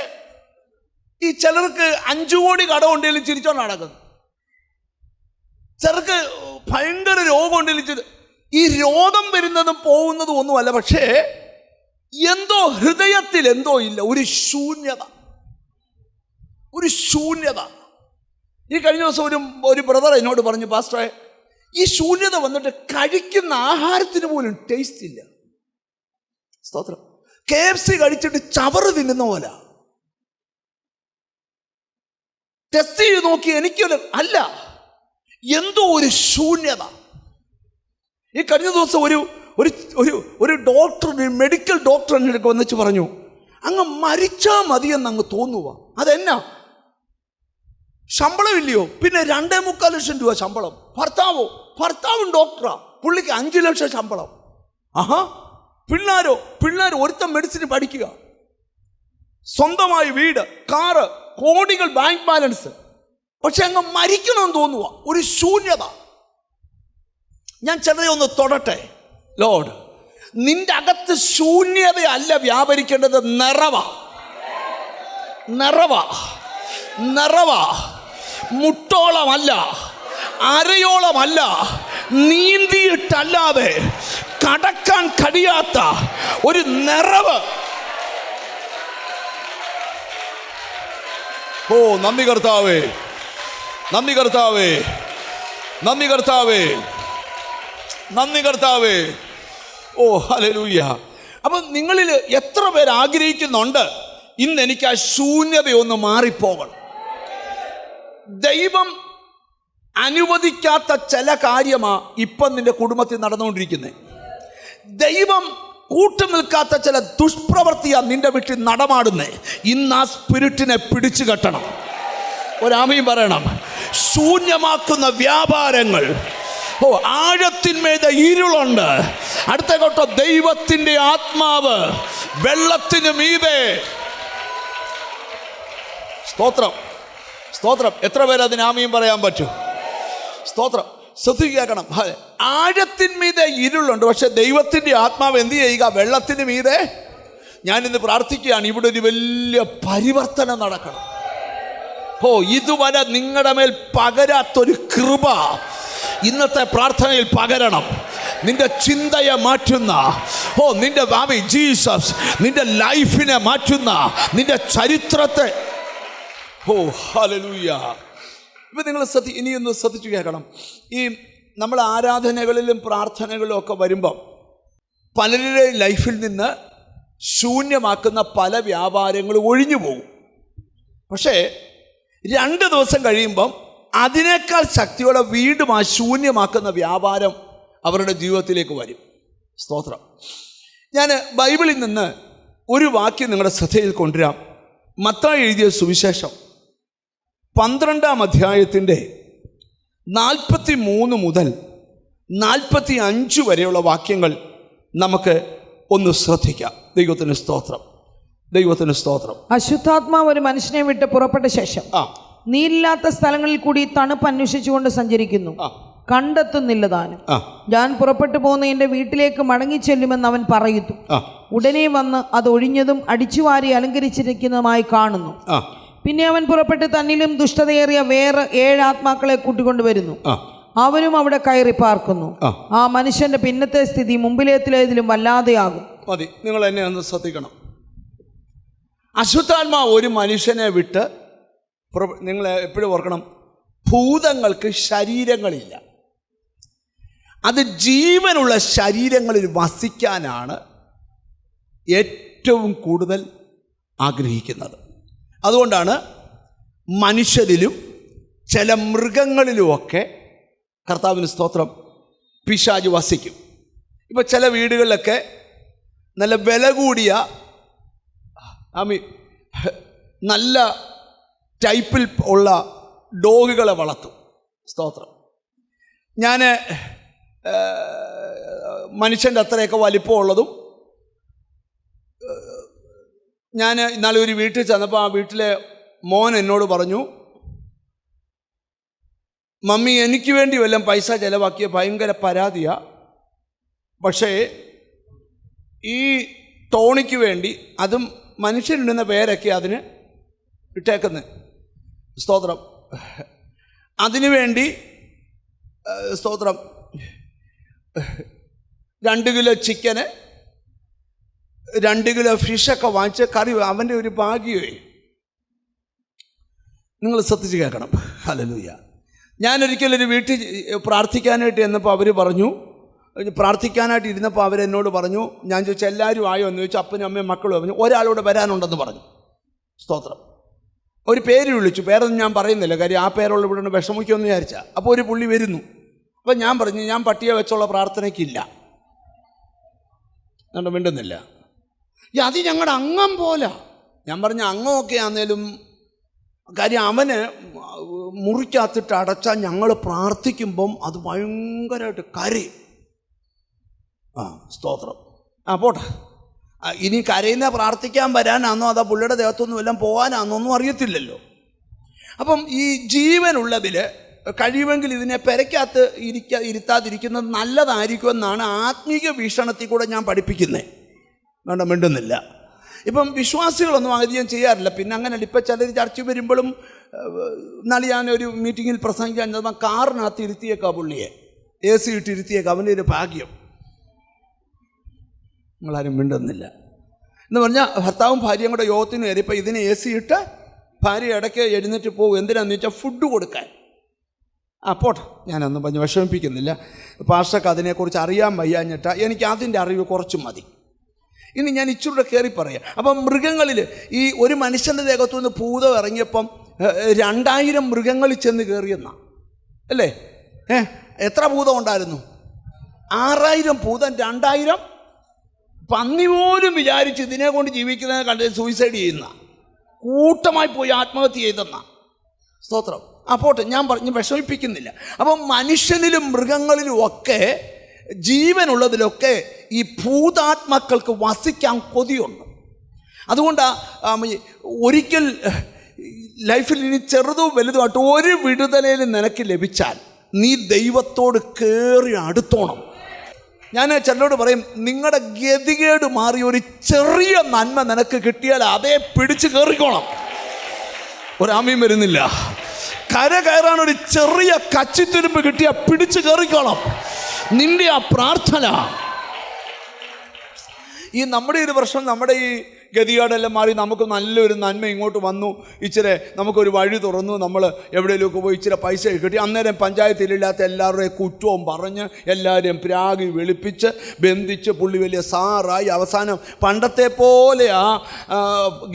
ഈ ചിലർക്ക് 5 കോടി കടമുണ്ടെങ്കിലും ചിരിച്ചോണ്ട് നടക്കുന്നത്, ചിലർക്ക് ഭയങ്കര രോഗം ഉണ്ടെങ്കിലും. ഈ രോഗം വരുന്നതും പോകുന്നതും ഒന്നുമല്ല, പക്ഷേ എന്തോ ഹൃദയത്തിൽ എന്തോ ഇല്ല, ഒരു ശൂന്യത. ഈ കഴിഞ്ഞ ദിവസം ഒരു ബ്രദർ എന്നോട് പറഞ്ഞു, പാസ്റ്ററെ, ഈ ശൂന്യത വന്നിട്ട് കഴിക്കുന്ന ആഹാരത്തിന് പോലും ടേസ്റ്റ് ഇല്ല. സ്തോത്രം. KFC കഴിച്ചിട്ട് ചവറ് തിന്നുന്ന പോലെ. ടെസ്റ്റ് ചെയ്ത് നോക്കി, എനിക്കൊരു അല്ല, എന്തോ ഒരു ശൂന്യത. ഈ കഴിഞ്ഞ ദിവസം ഒരു ഡോക്ടർ, മെഡിക്കൽ ഡോക്ടർ എന്നെ വന്നിച്ച് പറഞ്ഞു, അങ്ങ് മരിച്ചാൽ മതിയെന്ന് അങ്ങ് തോന്നുക. അതെന്നാ? ശമ്പളമില്ലയോ? പിന്നെ 2.25 ലക്ഷം രൂപ ശമ്പളം. ഭർത്താവും ഡോക്ടറാ, പുള്ളിക്ക് 5 ലക്ഷം ശമ്പളം. ആഹാ. പിള്ളേർ ഒരുത്തം മെഡിസിൻ പഠിക്കുക, സ്വന്തമായി വീട്, കാറ്, കോടികൾ ബാങ്ക് ബാലൻസ്. പക്ഷെ അങ്ങ് മരിക്കണമെന്ന് തോന്നുക, ഒരു ശൂന്യത. ഞാൻ ചിലരെ ഒന്ന് തൊടട്ടെ. ലോർഡ്, നിന്റെ അകത്ത് ശൂന്യതയല്ല വ്യാപരിക്കേണ്ടത്, നിറവാ. മുട്ടോളമല്ല, അരയോളമല്ല, നീന്തിയിട്ടല്ലാതെ കടക്കാൻ കഴിയാത്ത ഒരു നിറവ്. ഓ നന്ദി കർത്താവേ, നന്ദി കർത്താവേ, നന്ദി കർത്താവേ, നന്ദി കർത്താവേ. ഓ ഹല്ലേലൂയ. അപ്പം നിങ്ങളിൽ എത്ര പേര് ആഗ്രഹിക്കുന്നുണ്ട് ഇന്ന് എനിക്ക് ആ ശൂന്യതയൊന്ന് മാറിപ്പോകണം? ദൈവം അനുവദിക്കാത്ത ചില കാര്യമാ ഇപ്പം നിന്റെ കുടുംബത്തിൽ നടന്നുകൊണ്ടിരിക്കുന്നത്. ദൈവം കൂട്ടുനിൽക്കാത്ത ചില ദുഷ്പ്രവൃത്തിയാ നിന്റെ വീട്ടിൽ നടമാടുന്നേ. ഇന്ന് ആ സ്പിരിറ്റിനെ പിടിച്ചു കെട്ടണം. ഒരാമയും പറയണം. ശൂന്യമാക്കുന്ന വ്യാപാരങ്ങൾ, ആഴത്തിന്മേൽ ഇരുളുണ്ട്. അടുത്ത കേട്ടോ, ദൈവത്തിൻ്റെ ആത്മാവ് വെള്ളത്തിന് മീതെ. സ്തോത്രം, സ്തോത്രം. എത്ര പേര് അതിന് ആമയും പറയാൻ പറ്റും? സ്തോത്രം. ശ്രദ്ധിക്കണം. ആഴത്തിന്മീതെ ഇരുളുണ്ട്, പക്ഷെ ദൈവത്തിൻ്റെ ആത്മാവ് എന്ത് ചെയ്യുക? വെള്ളത്തിന് മീതെ. ഞാനിന്ന് പ്രാർത്ഥിക്കുകയാണ്, ഇവിടെ ഒരു വലിയ പരിവർത്തനം നടക്കണം. ഇതുവരെ നിങ്ങളുടെ മേൽ പകരാത്തൊരു കൃപ ഇന്നത്തെ പ്രാർത്ഥനയിൽ പകരണം. നിന്റെ ചിന്തയെ മാറ്റുന്ന, നിന്റെ ജീസസ് നിന്റെ ലൈഫിനെ മാറ്റുന്ന, നിന്റെ ചരിത്രത്തെ. ഹല്ലേലൂയ. ഇപ്പം നിങ്ങൾ ഇനിയൊന്ന് ശ്രദ്ധിച്ചു കേൾക്കണം. ഈ നമ്മൾ ആരാധനകളിലും പ്രാർത്ഥനകളിലും ഒക്കെ വരുമ്പം പലരുടെ ലൈഫിൽ നിന്ന് ശൂന്യമാക്കുന്ന പല വ്യാപാരങ്ങളും ഒഴിഞ്ഞു പോകും. പക്ഷേ 2 ദിവസം കഴിയുമ്പം അതിനേക്കാൾ ശക്തിയോടെ വീണ്ടും ആ ശൂന്യമാക്കുന്ന വ്യാപാരം അവരുടെ ജീവിതത്തിലേക്ക് വരും. സ്തോത്രം. ഞാൻ ബൈബിളിൽ നിന്ന് ഒരു വാക്യം നിങ്ങളുടെ ശ്രദ്ധയിൽ കൊണ്ടുവരാം. മത്തായി എഴുതിയ സുവിശേഷം 12-ാം അധ്യായത്തിൻ്റെ 43 മുതൽ 45 വരെയുള്ള വാക്യങ്ങൾ നമുക്ക് ഒന്ന് ശ്രദ്ധിക്കാം. ദൈവത്തിന് സ്തോത്രം, ദൈവത്തിന് സ്തോത്രം. അശുദ്ധാത്മാവ് ഒരു മനുഷ്യനെ വിട്ട് പുറപ്പെട്ട ശേഷം നീരില്ലാത്ത സ്ഥലങ്ങളിൽ കൂടി തണുപ്പ് അന്വേഷിച്ചുകൊണ്ട് സഞ്ചരിക്കുന്നു, കണ്ടെത്തുന്നില്ല താനും. ഞാൻ പുറപ്പെട്ടു പോകുന്ന എൻ്റെ വീട്ടിലേക്ക് മടങ്ങി ചെല്ലുമെന്ന് അവൻ പറയുന്നു. ഉടനെ വന്ന് അത് ഒഴിഞ്ഞതും അടിച്ചുവാരി അലങ്കരിച്ചിരിക്കുന്നതുമായി കാണുന്നു. പിന്നെ അവൻ പുറപ്പെട്ട് തന്നിലും ദുഷ്ടതയേറിയ വേറെ 7 ആത്മാക്കളെ കൂട്ടിക്കൊണ്ടുവരുന്നു. അവരും അവിടെ കയറി പാർക്കുന്നു. ആ മനുഷ്യന്റെ പിന്നത്തെ സ്ഥിതി മുമ്പിലേത്തിലേതിലും വല്ലാതെയാകും. മതി, നിങ്ങൾ എന്നെ ഒന്ന് ശ്രദ്ധിക്കണം. അശുദ്ധാത്മാവ് ഒരു മനുഷ്യനെ വിട്ട്, നിങ്ങൾ എപ്പോഴും ഓർക്കണം, ഭൂതങ്ങൾക്ക് ശരീരങ്ങളില്ല. അത് ജീവനുള്ള ശരീരങ്ങളിൽ വസിക്കാനാണ് ഏറ്റവും കൂടുതൽ ആഗ്രഹിക്കുന്നത്. അതുകൊണ്ടാണ് മനുഷ്യരിലും ചില മൃഗങ്ങളിലുമൊക്കെ, കർത്താവിന് സ്തോത്രം, പിശാച് വസിക്കും. ഇപ്പോൾ ചില വീടുകളിലൊക്കെ നല്ല വില കൂടിയ നല്ല ടൈപ്പിൽ ഉള്ള ഡോഗുകളെ വളർത്തും. സ്തോത്രം. ഞാൻ മനുഷ്യൻ്റെ അത്രയൊക്കെ വലിപ്പമുള്ളതും, ഞാൻ ഇന്നാളെ ഒരു വീട്ടിൽ ചെന്നപ്പോൾ ആ വീട്ടിലെ മോൻ എന്നോട് പറഞ്ഞു, മമ്മി എനിക്ക് വേണ്ടി വല്ലതും പൈസ ചിലവാക്കിയ ഭയങ്കര പരാതിയാണ്, പക്ഷേ ഈ ടോണിക്ക് വേണ്ടി, അതും മനുഷ്യനിടുന്ന പേരൊക്കെ അതിന് ഇട്ടേക്കുന്നത്. സ്തോത്രം. അതിനുവേണ്ടി സ്തോത്രം 2 കിലോ ചിക്കന്, 2 കിലോ ഫിഷൊക്കെ വാങ്ങിച്ച് കറി. അവൻ്റെ ഒരു ഭാഗ്യമേ. നിങ്ങൾ ശ്രദ്ധിച്ച് കേൾക്കണം. ഹല്ലേലൂയ. ഞാനൊരിക്കലൊരു വീട്ടിൽ പ്രാർത്ഥിക്കാനായിട്ട് എന്നപ്പോൾ അവർ പറഞ്ഞു, പ്രാർത്ഥിക്കാനായിട്ട് ഇരുന്നപ്പോൾ അവരെന്നോട് പറഞ്ഞു, ഞാൻ ചോദിച്ചു എല്ലാവരും ആയോ എന്ന് ചോദിച്ചു. അപ്പനും അമ്മയും മക്കളും പറഞ്ഞു ഒരാളോട് വരാനുണ്ടെന്ന് പറഞ്ഞു. സ്തോത്രം. ഒരു പേര് വിളിച്ചു, പേരൊന്നും ഞാൻ പറയുന്നില്ല, കാര്യം ആ പേരുള്ള ഇവിടെ വിഷമിക്കുമെന്ന് വിചാരിച്ചാൽ. അപ്പോൾ ഒരു പുള്ളി വരുന്നു. അപ്പം ഞാൻ പറഞ്ഞു, ഞാൻ പട്ടിയെ വെച്ചുള്ള പ്രാർത്ഥനയ്ക്കില്ല. എന്നിട്ട് മിണ്ടുന്നില്ല. അത് ഞങ്ങളുടെ അംഗം പോലെ. ഞാൻ പറഞ്ഞു അംഗമൊക്കെ ആന്നേലും, കാര്യം അവന് മുറിക്കകത്തിട്ട് അടച്ചാൽ ഞങ്ങൾ പ്രാർത്ഥിക്കുമ്പം അത് ഭയങ്കരമായിട്ട് കരയും. സ്തോത്രം. പോട്ടെ. ഇനി കരയുന്ന പ്രാർത്ഥിക്കാൻ വരാനാണോ അതോ പുള്ളിയുടെ ദേഹത്തൊന്നും എല്ലാം പോകാനാണോ ഒന്നും അറിയത്തില്ലല്ലോ. അപ്പം ഈ ജീവനുള്ളതിൽ കഴിയുമെങ്കിൽ ഇതിനെ പെരയ്ക്കകത്ത് ഇരുത്താതിരിക്കുന്നത് നല്ലതായിരിക്കുമെന്നാണ് ആത്മീക വീക്ഷണത്തിൽ കൂടെ ഞാൻ പഠിപ്പിക്കുന്നത്. വേണ്ട, മിണ്ടുന്നില്ല. ഇപ്പം വിശ്വാസികളൊന്നും അധികം ചെയ്യാറില്ല. പിന്നെ അങ്ങനെയല്ല. ഇപ്പം ചിലർ ചർച്ച വരുമ്പോഴും, എന്നാലും ഞാനൊരു മീറ്റിങ്ങിൽ പ്രസംഗിക്കാൻ ചെന്നാൽ കാറിനകത്ത് ഇരുത്തിയേക്കാം, പുള്ളിയെ AC ഇട്ടിരുത്തിയേക്കാം. അവൻ്റെ ഒരു ഭാഗ്യം. നിങ്ങളാരും മിണ്ടുന്നില്ല എന്ന് പറഞ്ഞാൽ ഭർത്താവും ഭാര്യയും കൂടെ യോഗത്തിന് കയറിയപ്പോൾ ഇതിന് AC ഇട്ട് ഭാര്യ ഇടയ്ക്ക് എഴുന്നേറ്റ് പോകും. എന്തിനാണെന്ന് വെച്ചാൽ ഫുഡ് കൊടുക്കാൻ. പോട്ടെ, ഞാനൊന്നും പറഞ്ഞ് വിഷമിപ്പിക്കുന്നില്ല. പാസ്റ്റർക്ക് അതിനെക്കുറിച്ച് അറിയാൻ വയ്യാഞ്ഞിട്ട് എനിക്ക് അതിൻ്റെ അറിവ് കുറച്ച് മതി. ഇനി ഞാൻ ഇച്ചിരൂടെ കയറി പറയാം. അപ്പം മൃഗങ്ങളിൽ ഈ ഒരു മനുഷ്യൻ്റെ ദേഹത്തു നിന്ന് ഭൂതം ഇറങ്ങിയപ്പം 2000 മൃഗങ്ങളിൽ ചെന്ന് കയറിയെന്നാ അല്ലേ? എത്ര ഭൂതം ഉണ്ടായിരുന്നു? 6000 ഭൂതം. 2000 പന്നി പോലും വിചാരിച്ച് ഇതിനെ കൊണ്ട് ജീവിക്കുന്നത് കണ്ട് സൂയിസൈഡ് ചെയ്യുന്ന, കൂട്ടമായി പോയി ആത്മഹത്യ ചെയ്തെന്ന. സ്തോത്രം. പോട്ടെ, ഞാൻ പറഞ്ഞ് വിഷമിപ്പിക്കുന്നില്ല. അപ്പം മനുഷ്യനിലും മൃഗങ്ങളിലും ഒക്കെ, ജീവനുള്ളതിലൊക്കെ ഈ ഭൂതാത്മാക്കൾക്ക് വസിക്കാൻ കൊതിയുണ്ട്. അതുകൊണ്ടാണ് ഒരിക്കൽ ലൈഫിൽ ഇനി ചെറുതോ വലുതുമായിട്ട് ഒരു വിടുതലയിൽ നിനക്ക് ലഭിച്ചാൽ നീ ദൈവത്തോട് കയറി അടുത്തോണം. ഞാൻ ചിലരോട് പറയും, നിങ്ങളുടെ ഗതികേട് മാറി ഒരു ചെറിയ നന്മ നിനക്ക് കിട്ടിയാൽ അതേ പിടിച്ച് കയറിക്കോണം. ഒരാമയും വരുന്നില്ല. കര കയറാൻ ഒരു ചെറിയ കച്ചിത്തുരുമ്പ് കിട്ടിയാൽ പിടിച്ച് കയറിക്കോണം. നിന്റെ ആ പ്രാർത്ഥന. ഈ നമ്മുടെ ഒരു പ്രശ്നം, നമ്മുടെ ഈ ഗതികേടെല്ലാം മാറി നമുക്ക് നല്ലൊരു നന്മ ഇങ്ങോട്ട് വന്നു, ഇച്ചിരി നമുക്കൊരു വഴി തുറന്നു, നമ്മൾ എവിടെയെങ്കിലുമൊക്കെ പോയി ഇച്ചിരി പൈസ കിട്ടി, അന്നേരം പഞ്ചായത്തിലില്ലാത്ത എല്ലാവരുടെയും കുറ്റവും പറഞ്ഞ് എല്ലാവരെയും പ്രാഗി വെളുപ്പിച്ച് ബന്ധിച്ച് പുള്ളി വലിയ സാറായി അവസാനം പണ്ടത്തെ പോലെ ആ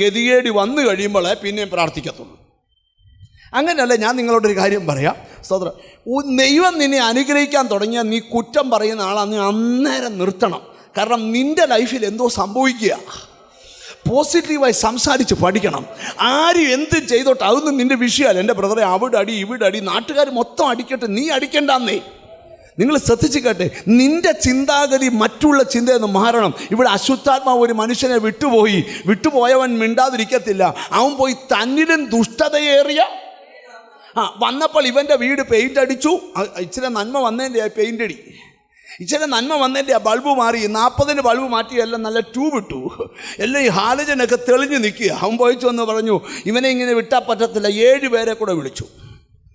ഗതികേടി വന്നു കഴിയുമ്പോൾ പിന്നെയും പ്രാർത്ഥിക്കത്തുള്ളൂ. അങ്ങനെയല്ല. ഞാൻ നിങ്ങളോടൊരു കാര്യം പറയാം. സഹോദരൻ, ദൈവം നിന്നെ അനുഗ്രഹിക്കാൻ തുടങ്ങിയാൽ നീ കുറ്റം പറയുന്ന ആളാന്ന് അന്നേരം നിർത്തണം. കാരണം നിൻ്റെ ലൈഫിൽ എന്തോ സംഭവിക്കുക. പോസിറ്റീവായി സംസാരിച്ച് പഠിക്കണം. ആരും എന്ത് ചെയ്തോട്ടെ, അതൊന്നും നിൻ്റെ വിഷയമല്ല. എൻ്റെ ബ്രദറെ, അവിടെ അടി ഇവിടെ അടി, നാട്ടുകാർ മൊത്തം അടിക്കട്ടെ, നീ അടിക്കണ്ടെന്നേ. നിങ്ങൾ ശ്രദ്ധിച്ച് കേട്ടെ, നിൻ്റെ ചിന്താഗതി മറ്റുള്ള ചിന്തയെന്ന് മാറണം. ഇവിടെ അശുദ്ധാത്മാവ് ഒരു മനുഷ്യനെ വിട്ടുപോയവൻ മിണ്ടാതിരിക്കത്തില്ല. അവൻ പോയി തന്നിലും ദുഷ്ടതയേറിയ വന്നപ്പോൾ ഇവൻ്റെ വീട് പെയിൻ്റ് അടിച്ചു. ഇച്ചിരി നന്മ വന്നതിൻ്റെ പെയിൻ്റ് അടി, ഇച്ചിരി നന്മ വന്നതിൻ്റെ ബൾബ് മാറി. 40 ബൾബ് മാറ്റി എല്ലാം നല്ല ട്യൂബ് ഇട്ടു. എല്ലാം ഈ ഹാലജനൊക്കെ തെളിഞ്ഞ് നിൽക്കുക. അവൻ പോയിച്ചു എന്ന് പറഞ്ഞു, ഇവനെ ഇങ്ങനെ വിട്ടാൽ പറ്റത്തില്ല. 7 പേരെ കൂടെ വിളിച്ചു.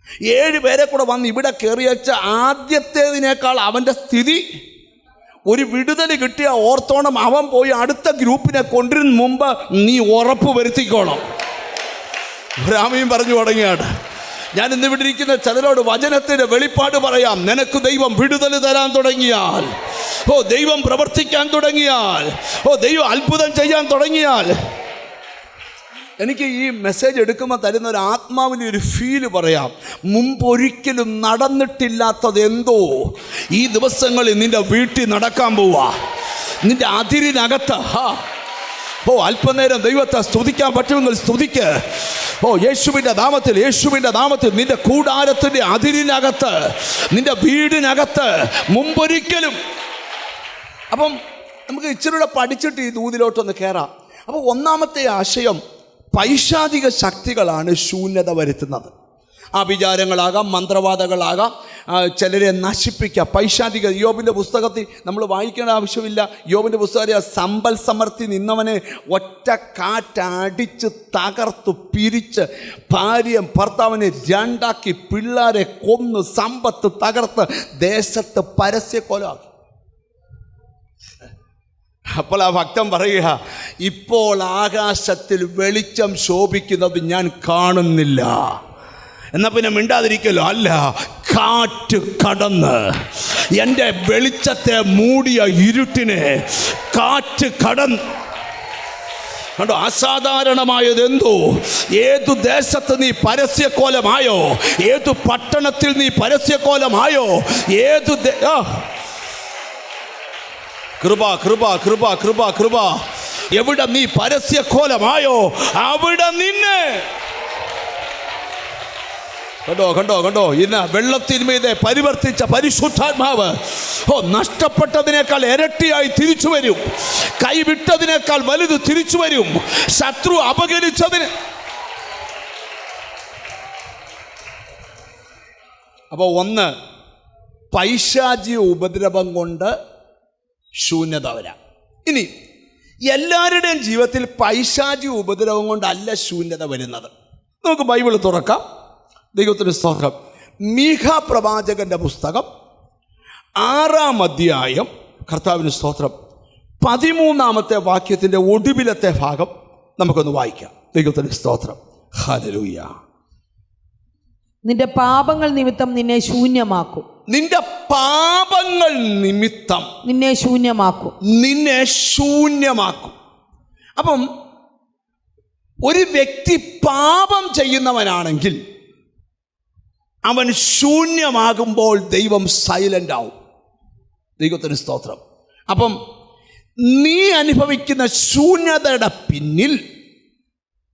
7 പേരെ കൂടെ വന്ന് ഇവിടെ കയറിയച്ച ആദ്യത്തേതിനേക്കാൾ അവൻ്റെ സ്ഥിതി, ഒരു വിടുതൽ കിട്ടിയ ഓർത്തോണം, അവൻ പോയി അടുത്ത ഗ്രൂപ്പിനെ കൊണ്ടുവരുന്ന മുമ്പ് നീ ഉറപ്പ് വരുത്തിക്കോണം. രാമയും പറഞ്ഞു തുടങ്ങിയാണ്. ഞാൻ ഇന്ന് ഇവിടെ ഇരിക്കുന്ന ചിലരോട് വചനത്തിൻ്റെ വെളിപ്പാട് പറയാം. നിനക്ക് ദൈവം വിടുതൽ തരാൻ തുടങ്ങിയാൽ, ദൈവം പ്രവർത്തിക്കാൻ തുടങ്ങിയാൽ, ദൈവം അത്ഭുതം ചെയ്യാൻ തുടങ്ങിയാൽ, എനിക്ക് ഈ മെസ്സേജ് എടുക്കുമ്പോൾ തരുന്ന ഒരു ആത്മാവിൻ്റെ ഒരു ഫീല് പറയാം. മുമ്പൊരിക്കലും നടന്നിട്ടില്ലാത്തത് എന്തോ ഈ ദിവസങ്ങളിൽ നിന്റെ വീട്ടിൽ നടക്കാൻ പോവാ. നിന്റെ അതിരിനകത്ത് അല്പനേരം ദൈവത്തെ സ്തുതിക്കാൻ പറ്റുമെങ്കിൽ സ്തുതിക്ക്. യേശുവിൻ്റെ നാമത്തിൽ നിന്റെ കൂടാരത്തിൻ്റെ അതിരിനകത്ത്, നിന്റെ വീടിനകത്ത് മുമ്പൊരിക്കലും. അപ്പം നമുക്ക് ഇച്ചിരൂടെ പഠിച്ചിട്ട് ഈ ദൂതിലോട്ടൊന്ന് കയറാം. അപ്പോൾ ഒന്നാമത്തെ ആശയം, പൈശാചിക ശക്തികളാണ് ശൂന്യത വരുത്തുന്നത്. ആഭിചാരങ്ങളാകാം, മന്ത്രവാദങ്ങളാകാം, ചിലരെ നശിപ്പിക്കുക. പൈശാചിക, യോബിൻ്റെ പുസ്തകത്തിൽ നമ്മൾ വായിക്കേണ്ട ആവശ്യമില്ല. യോബിൻ്റെ പുസ്തകം, സമ്പൽ സമൃദ്ധി നിന്നവനെ ഒറ്റ കാറ്റടിച്ച് തകർത്ത് പിരിച്ച്, ഭാര്യയും ഭർത്താവിനെ രണ്ടാക്കി, പിള്ളേരെ കൊന്ന്, സമ്പത്ത് തകർത്ത്, ദേശത്ത് പരസ്യക്കൊലമാക്കി. അപ്പോൾ ആ ഭക്തൻ പറയുക, ഇപ്പോൾ ആകാശത്തിൽ വെളിച്ചം ശോഭിക്കുന്നത് ഞാൻ കാണുന്നില്ല. എന്നാൽ പിന്നെ മിണ്ടാതിരിക്കല്ലോ. അല്ല, കാറ്റ് കടന്ന് എൻ്റെ വെളിച്ചത്തെ മൂടിയ ഇരുട്ടിനെ കാറ്റ് കടന്ന്. കണ്ടോ, അസാധാരണമായതെന്തോ. ഏതു ദേശത്ത് നീ പരസ്യക്കോലമായോ, ഏതു പട്ടണത്തിൽ നീ പരസ്യക്കോലമായോ, ഏതു കൃപ കൃപ കൃപ കൃപ കൃപ, എവിടെ നീ പരസ്യക്കോലമായോ അവിടെ നിന്നെ. കണ്ടോ ഇന്ന് വെള്ളത്തിന്മീതെ പരിവർത്തിച്ച പരിശുദ്ധാത്മാവ് നഷ്ടപ്പെട്ടതിനേക്കാൾ ഇരട്ടിയായി തിരിച്ചു വരും. കൈവിട്ടതിനേക്കാൾ വലുത് തിരിച്ചു വരും. ശത്രു അപകരിച്ചതിന്. അപ്പോൾ ഒന്ന്, പൈശാചിക ഉപദ്രവം കൊണ്ട് ശൂന്യത വരാം. ഇനി എല്ലാവരുടെയും ജീവിതത്തിൽ പൈശാചിക ഉപദ്രവം കൊണ്ടല്ല ശൂന്യത വരുന്നത്. നമുക്ക് ബൈബിൾ തുറക്കാം. ദൈവത്തിന് സ്തോത്രം. മീഖ പ്രവാചകന്റെ പുസ്തകം 6-ാം അധ്യായം, കർത്താവിന് സ്തോത്രം, 13-ാമത്തെ വാക്യത്തിൻ്റെ ഒടുവിലത്തെ ഭാഗം നമുക്കൊന്ന് വായിക്കാം. ദൈവത്തിന് സ്തോത്രം. ഹല്ലേലൂയ. നിന്റെ പാപങ്ങൾ നിമിത്തം നിന്നെ ശൂന്യമാക്കും. നിന്റെ പാപങ്ങൾ നിമിത്തം നിന്നെ ശൂന്യമാക്കും. അപ്പം ഒരു വ്യക്തി പാപം ചെയ്യുന്നവനാണെങ്കിൽ അവൻ ശൂന്യമാകുമ്പോൾ ദൈവം സൈലൻ്റ് ആവും. ദൈവത്തിന് സ്തോത്രം. അപ്പം നീ അനുഭവിക്കുന്ന ശൂന്യതയുടെ പിന്നിൽ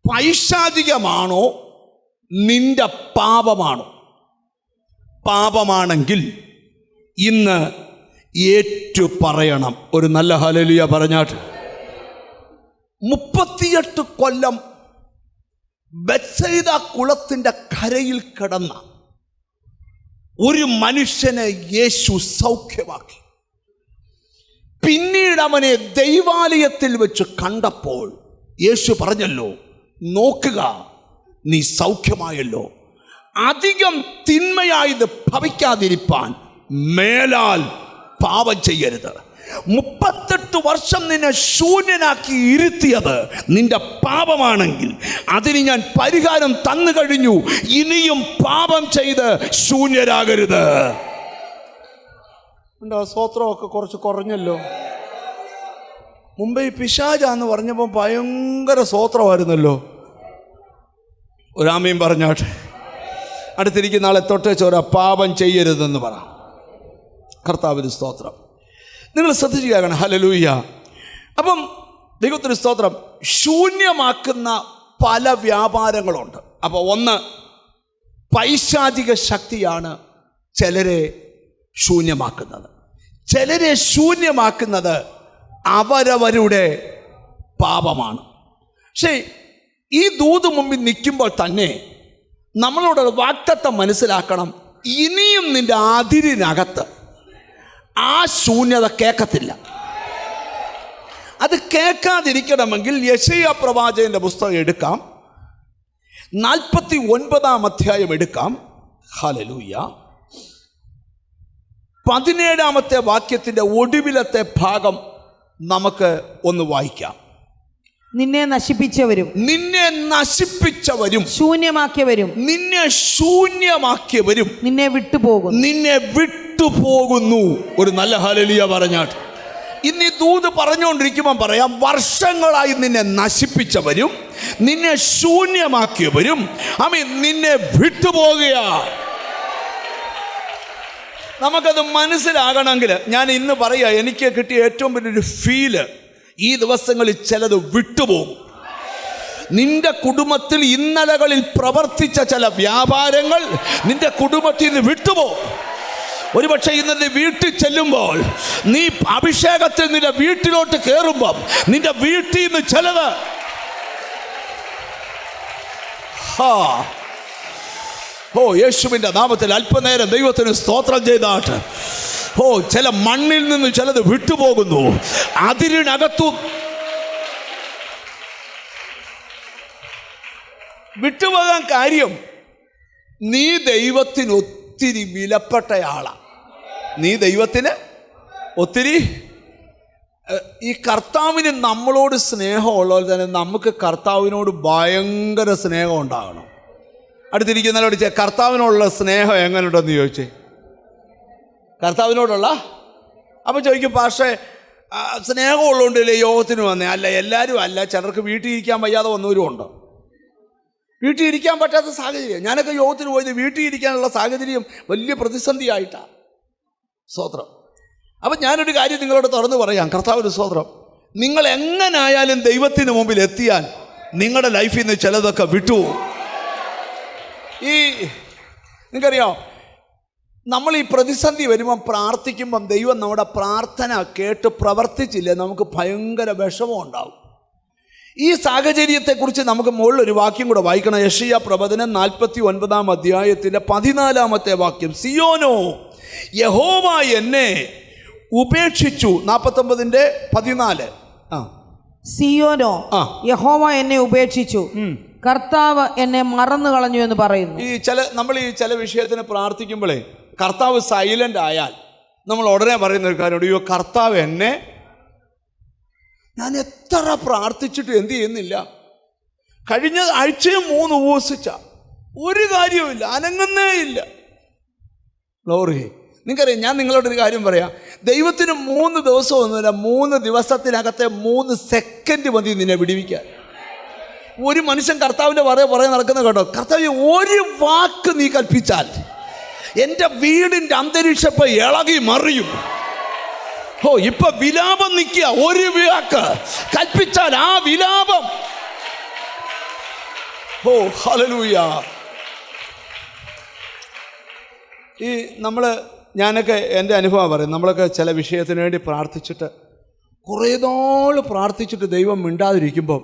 പൈശാചികമാണോ നിന്റെ പാപമാണോ? പാപമാണെങ്കിൽ ഇന്ന് ഏറ്റു പറയണം. ഒരു നല്ല ഹല്ലേലൂയ പറഞ്ഞാട്ട്. 38 കൊല്ലം ബെത്സയിദ കുളത്തിൻ്റെ കരയിൽ കിടന്ന ഒരു മനുഷ്യനെ യേശു സൗഖ്യമാക്കി. പിന്നീട് അവനെ ദൈവാലയത്തിൽ വെച്ച് കണ്ടപ്പോൾ യേശു പറഞ്ഞല്ലോ, നോക്കുക, നീ സൗഖ്യമായല്ലോ. അധികം തിന്മയായത് ഭവിക്കാതിരിപ്പാൻ മേലാൽ പാപം ചെയ്യരുത്. 38 വർഷം നിന്നെ ശൂന്യനാക്കി ഇരുത്തിയത് നിന്റെ പാപമാണെങ്കിൽ അതിന് ഞാൻ പരിഹാരം തന്നു കഴിഞ്ഞു. ഇനിയും പാപം ചെയ്ത് ശൂന്യരാകരുത്. സ്വത്രമൊക്കെ കുറച്ച് കുറഞ്ഞല്ലോ. മുമ്പ് ഈ പിശാചാന്ന് പറഞ്ഞപ്പോൾ ഭയങ്കര സ്വത്രമായിരുന്നല്ലോ. ഒരാമയും പറഞ്ഞാട്ടെ. അടുത്തിരിക്കുന്ന ആളെ തൊട്ടേ ചോര പാപം ചെയ്യരുതെന്ന് പറ. കർത്താവിന് സ്തോത്രം. നിങ്ങൾ ശ്രദ്ധിച്ചു കേൾക്കണം. ഹല്ലേലൂയ. അപ്പം ദൈവത്തിന് സ്തോത്രം. ശൂന്യമാക്കുന്ന പല വ്യാപാരങ്ങളുണ്ട്. അപ്പോൾ ഒന്ന്, പൈശാചിക ശക്തിയാണ് ചിലരെ ശൂന്യമാക്കുന്നത്. ചിലരെ ശൂന്യമാക്കുന്നത് അവരവരുടെ പാപമാണ്. പക്ഷേ ഈ ദൂത് മുമ്പിൽ നിൽക്കുമ്പോൾ തന്നെ നമ്മളോട് വാഗ്ദത്തം മനസ്സിലാക്കണം. ഇനിയും നിന്റെ അതിരിനകത്ത് ആ ശൂന്യത കേൾക്കത്തില്ല. അത് കേൾക്കാതിരിക്കണമെങ്കിൽ യെശയ്യാ പ്രവാചകന്റെ പുസ്തകം എടുക്കാം, 49-ാം അധ്യായം എടുക്കാം. ഹല്ലേലൂയ. 17-ാമത്തെ വാക്യത്തിൻ്റെ ഒടുവിലത്തെ ഭാഗം നമുക്ക് ഒന്ന് വായിക്കാം. നിന്നെ നശിപ്പിച്ചവരും ശൂന്യമാക്കിയവരും നിന്നെ വിട്ടുപോകുന്നു. ഒരു നല്ല ഹല്ലേലൂയ പറഞ്ഞാട്ട്. ഇന്ന് ഈ ദൂത് പറഞ്ഞുകൊണ്ടിരിക്കുമ്പോൾ പറയാം, വർഷങ്ങളായി നിന്നെ നശിപ്പിച്ചവരും നിന്നെ ശൂന്യമാക്കിയവരും നിന്നെ വിട്ടുപോകുക. നമുക്കത് മനസ്സിലാകണമെങ്കിൽ ഞാൻ ഇന്ന് പറയാം, എനിക്ക് കിട്ടിയ ഏറ്റവും വലിയൊരു ഫീല്, ഈ ദിവസങ്ങളിൽ ചിലത് വിട്ടുപോകും. നിന്റെ കുടുംബത്തിൽ ഇന്നലകളിൽ പ്രവർത്തിച്ച ചില വ്യാപാരങ്ങൾ നിന്റെ കുടുംബത്തിൽ നിന്ന് വിട്ടുപോകും. ഒരുപക്ഷെ ഇന്ന് നീ വീട്ടിൽ ചെല്ലുമ്പോൾ, നീ അഭിഷേകത്തിൽ നിന്റെ വീട്ടിലോട്ട് കയറുമ്പം നിന്റെ വീട്ടിൽ നിന്ന് ചിലത് യേശുവിൻ്റെ നാമത്തിൽ അല്പനേരം ദൈവത്തിന് സ്തോത്രം ചെയ്താട്ട്. ചില മണ്ണിൽ നിന്ന് ചിലത് വിട്ടുപോകുന്നു. അതിരിനകത്തും വിട്ടുപോകാൻ കാര്യം, നീ ദൈവത്തിന് ഒത്തിരി വിലപ്പെട്ടയാളാണ്. നീ ദൈവത്തിന് ഒത്തിരി, ഈ കർത്താവിന് നമ്മളോട് സ്നേഹമുള്ളതുപോലെ തന്നെ നമുക്ക് കർത്താവിനോട് ഭയങ്കര സ്നേഹം ഉണ്ടാകണം. അടുത്തിരിക്കുന്നവരോട് കർത്താവിനോടുള്ള സ്നേഹം എങ്ങനെയുണ്ടെന്ന് ചോദിച്ചേ. കർത്താവിനോടുള്ള അപ്പം ചോദിക്കും, പക്ഷേ സ്നേഹമുള്ളതുകൊണ്ടല്ലേ യോഗത്തിന് വന്നേ? അല്ല, എല്ലാവരും അല്ല. ചിലർക്ക് വീട്ടിൽ ഇരിക്കാൻ വയ്യാതെ വന്നവരും ഉണ്ട്. വീട്ടിൽ ഇരിക്കാൻ പറ്റാത്ത സാഹചര്യം. ഞാനൊക്കെ യോഗത്തിന് പോയത് വീട്ടിൽ ഇരിക്കാനുള്ള സാഹചര്യം വലിയ പ്രതിസന്ധിയായിട്ടാണ്. സ്തോത്രം. അപ്പം ഞാനൊരു കാര്യം നിങ്ങളോട് തുറന്ന് പറയാം, കർത്താവിന് സ്തോത്രം. നിങ്ങൾ എങ്ങനായാലും ദൈവത്തിന് മുമ്പിൽ എത്തിയാൽ നിങ്ങളുടെ ലൈഫിൽ നിന്ന് ചിലതൊക്കെ വിട്ടുപോകും. നിങ്ങൾക്കറിയാം, നമ്മൾ ഈ പ്രതിസന്ധി വരുമ്പം പ്രാർത്ഥിക്കുമ്പം ദൈവം നമ്മുടെ പ്രാർത്ഥന കേട്ട് പ്രവർത്തിച്ചില്ലേ, നമുക്ക് ഭയങ്കര വിഷമം ഉണ്ടാവും. ഈ സാഹചര്യത്തെക്കുറിച്ച് നമുക്ക് മുകളിലൊരു വാക്യം കൂടെ വായിക്കണം. യെശയ്യാ പ്രവചനം 49-ാം അധ്യായത്തിൻ്റെ 14-ാമത്തെ വാക്യം. സിയോനോ, യഹോവ എന്നെ ഉപേക്ഷിച്ചു. 49-14. സിയോനോ, യഹോവ എന്നെ ഉപേക്ഷിച്ചു, കർത്താവ് എന്നെ മറന്നു കളഞ്ഞു എന്ന് പറയുന്നു. നമ്മൾ ഈ ചില വിഷയത്തിന് പ്രാർത്ഥിക്കുമ്പോഴേ കർത്താവ് സൈലൻ്റ് ആയാൽ നമ്മൾ ഉടനെ പറയുന്ന ഒരു കാര്യം, അയ്യോ കർത്താവ് എന്നെ, ഞാൻ എത്ര പ്രാർത്ഥിച്ചിട്ട് എന്ത് ചെയ്യുന്നില്ല. കഴിഞ്ഞ ആഴ്ചയും 3 ഉപവസിച്ച ഒരു കാര്യവുമില്ല, അനങ്ങുന്നേ ഇല്ല. ഗ്ലോറി. നിങ്ങൾക്കറിയാം, ഞാൻ നിങ്ങളോടൊരു കാര്യം പറയാം, ദൈവത്തിന് 3 ദിവസമൊന്നുമില്ല, 3 ദിവസത്തിനകത്തെ 3 സെക്കൻഡ് മതി നിന്നെ വിടിവിക്കാൻ. ഒരു മനുഷ്യൻ കർത്താവിൻ്റെ പറയാൻ നടക്കുന്ന കേട്ടോ, കർത്താവ് ഒരു വാക്ക് നീ കൽപ്പിച്ചാൽ എൻ്റെ വീടിൻ്റെ അന്തരീക്ഷം ഇളകി മറിയും. ഇപ്പൊ വിലാപം നിൽക്കുക, ഒരു വാക്ക് കൽപ്പിച്ചാൽ ആ വിലാപം. ഹല്ലേലൂയ. ഞാനൊക്കെ എൻ്റെ അനുഭവം പറയും, നമ്മളൊക്കെ ചില വിഷയത്തിന് വേണ്ടി പ്രാർത്ഥിച്ചിട്ട് കുറേ നാൾ പ്രാർത്ഥിച്ചിട്ട് ദൈവം മിണ്ടാതിരിക്കുമ്പം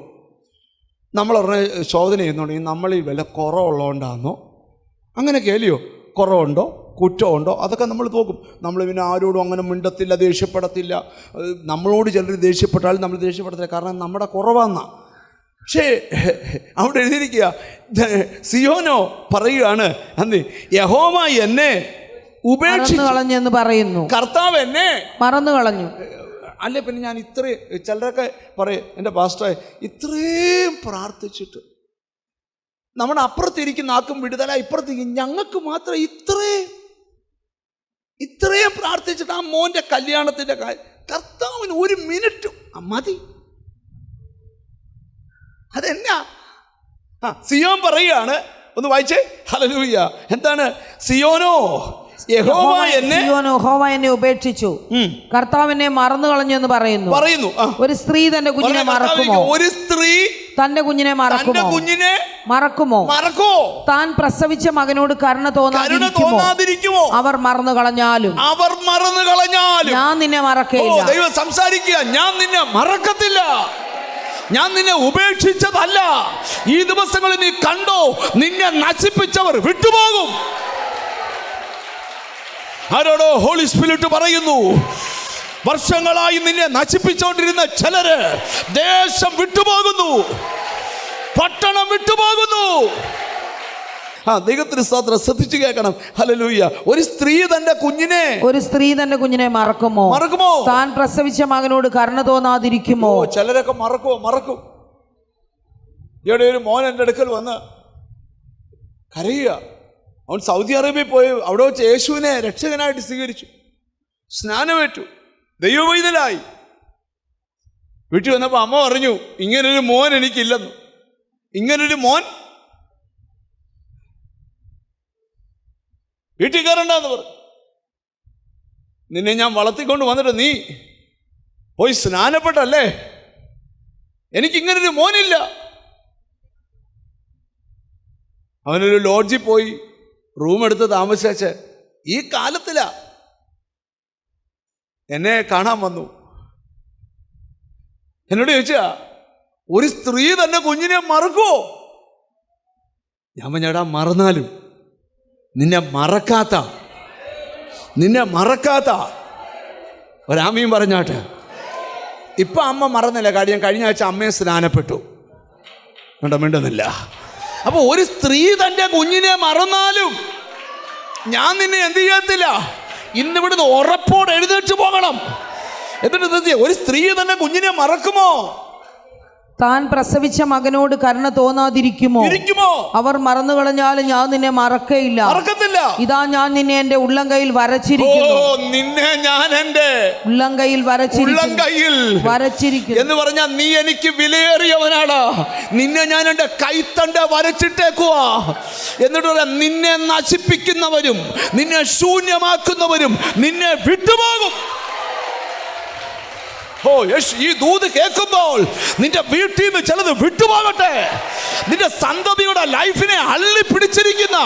നമ്മൾ ഉടനെ ശോധന ചെയ്യുന്നുണ്ടെങ്കിൽ നമ്മൾ ഈ വില കുറവുള്ളതുകൊണ്ടാണെന്നോ, അങ്ങനെ കേളിയോ, കുറവുണ്ടോ, കുറ്റമുണ്ടോ, അതൊക്കെ നമ്മൾ നോക്കും. നമ്മൾ പിന്നെ ആരോടും അങ്ങനെ മിണ്ടത്തില്ല, ദേഷ്യപ്പെടത്തില്ല. നമ്മളോട് ചിലർ ദേഷ്യപ്പെട്ടാലും നമ്മൾ ദേഷ്യപ്പെടത്തില്ല, കാരണം നമ്മുടെ കുറവാന്നാ. പക്ഷേ അവിടെ എഴുതിയിരിക്കുക, സിയോനോ പറയുകയാണ്, യഹോവ എന്നെ ഉപേക്ഷിച്ചു കളഞ്ഞെന്ന് പറയുന്നു, കർത്താവ് എന്നെ മറന്നു കളഞ്ഞു. അല്ലേ, പിന്നെ ഞാൻ ഇത്രയും, ചിലരൊക്കെ പറയും, എൻ്റെ പാസ്റ്ററെ ഇത്രയും പ്രാർത്ഥിച്ചിട്ട് നമ്മുടെ അപ്പുറത്തിരിക്കുന്ന ആക്കും വിടുതല, ഇപ്പുറത്തേക്ക് ഞങ്ങൾക്ക് മാത്രം ഇത്രയും പ്രാർത്ഥിച്ചിട്ട് ആ മോൻ്റെ കല്യാണത്തിൻ്റെ കാര്യം കർത്താവിന് 1 മിനിറ്റ് മതി. അതെന്നാ? സിയോൻ പറയുകയാണ്, ഒന്ന് വായിച്ചേ. ഹല്ലേലൂയ. എന്താണ്? സിയോനോ, യഹോവ എന്നെ ഉപേക്ഷിച്ചു, കർത്താവിനെ മറന്നു കളഞ്ഞു എന്ന് പറയുന്നു. ഒരു സ്ത്രീ തന്റെ കുഞ്ഞിനെ മറക്കുമോ? ഒരു സ്ത്രീ തന്റെ കുഞ്ഞിനെ മറക്കുമോ? താൻ പ്രസവിച്ച മകനോട് കരുണ തോന്നാതിരിക്കുമോ? അവർ മറന്നു കളഞ്ഞാലും ഞാൻ നിന്നെ മറക്കയില്ല. ദൈവം സംസാരിക്കുക, ഞാൻ നിന്നെ മറക്കത്തില്ല, ഞാൻ നിന്നെ ഉപേക്ഷിച്ചതല്ല. ഈ ദിവസങ്ങളിൽ നീ കണ്ടോ, നിന്നെ നശിപ്പിച്ചവർ വിട്ടുപോകും. ആരോടോ ഹോളി സ്പിരിറ്റ് പറയുന്നു, വർഷങ്ങളായി നിന്നെ നശിപ്പിച്ചുകൊണ്ടിരുന്ന ചിലര് ദേശം വിട്ടുപോകുന്നു, പട്ടണം വിട്ടുപോകുന്നു. ദൈവത്തിന് സ്തോത്രം. ശ്രദ്ധിച്ചു കേൾക്കണം. ഹല്ലേലൂയ. ഒരു സ്ത്രീ തന്റെ കുഞ്ഞിനെ മറക്കുമോ? താൻ പ്രസവിച്ച മകനോട് കരുണ തോന്നാതിരിക്കുമോ? ചിലരൊക്കെ മറക്കും. ഇവിടെ ഒരു മോൻ എൻ്റെ അടുക്കൽ വന്ന് കരയുക. അവൻ സൗദി അറേബ്യയിൽ പോയി അവിടെ വെച്ച് യേശുവിനെ രക്ഷകനായിട്ട് സ്വീകരിച്ചു, സ്നാനമേറ്റു, ദൈവവൈതലായി. വീട്ടിൽ വന്നപ്പോൾ അമ്മ പറഞ്ഞു, ഇങ്ങനൊരു മോൻ എനിക്കില്ലെന്ന്. ഇങ്ങനൊരു മോൻ വീട്ടിൽ കയറണ്ടെന്ന് പറഞ്ഞു. നിന്നെ ഞാൻ വളർത്തിക്കൊണ്ട് വന്നിട്ട് നീ പോയി സ്നാനപ്പെട്ടല്ലേ, എനിക്കിങ്ങനൊരു മോനില്ല. അവനൊരു ലോഡ്ജിൽ പോയി റൂം എടുത്ത് താമസിച്ച് ഈ കാലത്തിലാ എന്നെ കാണാൻ വന്നു. എന്നോട് ചോദിച്ചാ, ഒരു സ്ത്രീ തന്നെ കുഞ്ഞിനെ മറക്കുമോ? ഞാൻ പറഞ്ഞാടാ, മറന്നാലും നിന്നെ മറക്കാത്ത ഒരാമയും പറഞ്ഞാട്ടെ. ഇപ്പൊ അമ്മ മറന്നില്ല, കാര്യം കഴിഞ്ഞ ആഴ്ച അമ്മയെ സ്നാനപ്പെട്ടു. മിണ്ടുന്നില്ല. അപ്പൊ ഒരു സ്ത്രീ തൻ്റെ കുഞ്ഞിനെ മറന്നാലും ഞാൻ നിന്നെ എന്ത് ചെയ്യത്തില്ല. ഇന്നിവിടുന്ന് ഉറപ്പോടെ എഴുന്നേറ്റ് പോകണം. എന്നിട്ട് ഒരു സ്ത്രീ തന്നെ കുഞ്ഞിനെ മറക്കുമോ? താൻ പ്രസവിച്ച മകനോട് കരുണ തോന്നാതിരിക്കുമോ? അവർ മറന്നു കളഞ്ഞാലും ഞാൻ നിന്നെ മറക്കത്തില്ല. ഇതാ ഞാൻ നിന്നെ എന്റെ ഉള്ളം കയ്യിൽ വരച്ചിരിക്കുന്നു. നിന്നെ ഞാൻ എന്റെ ഉള്ളം കയ്യിൽ വരച്ചിരിക്കുന്നു എന്ന് പറഞ്ഞാൽ നീ എനിക്ക് വിലയേറിയവനാണ്. നിന്നെ ഞാൻ എന്റെ കൈത്തണ്ട വരച്ചിട്ടേക്കുവാ. എന്നിട്ട് പറയാം, നിന്നെ നശിപ്പിക്കുന്നവരും നിന്നെ ശൂന്യമാക്കുന്നവരും നിന്നെ വിട്ടുപോകും. ഈ ദൂത് കേൾക്കുമ്പോൾ നിന്റെ വീട്ടിൽ നിന്ന് ചിലത് വിട്ടുപോകട്ടെ. നിന്റെ സന്തതിയുടെ ലൈഫിനെ അള്ളിപ്പിടിച്ചിരിക്കുന്ന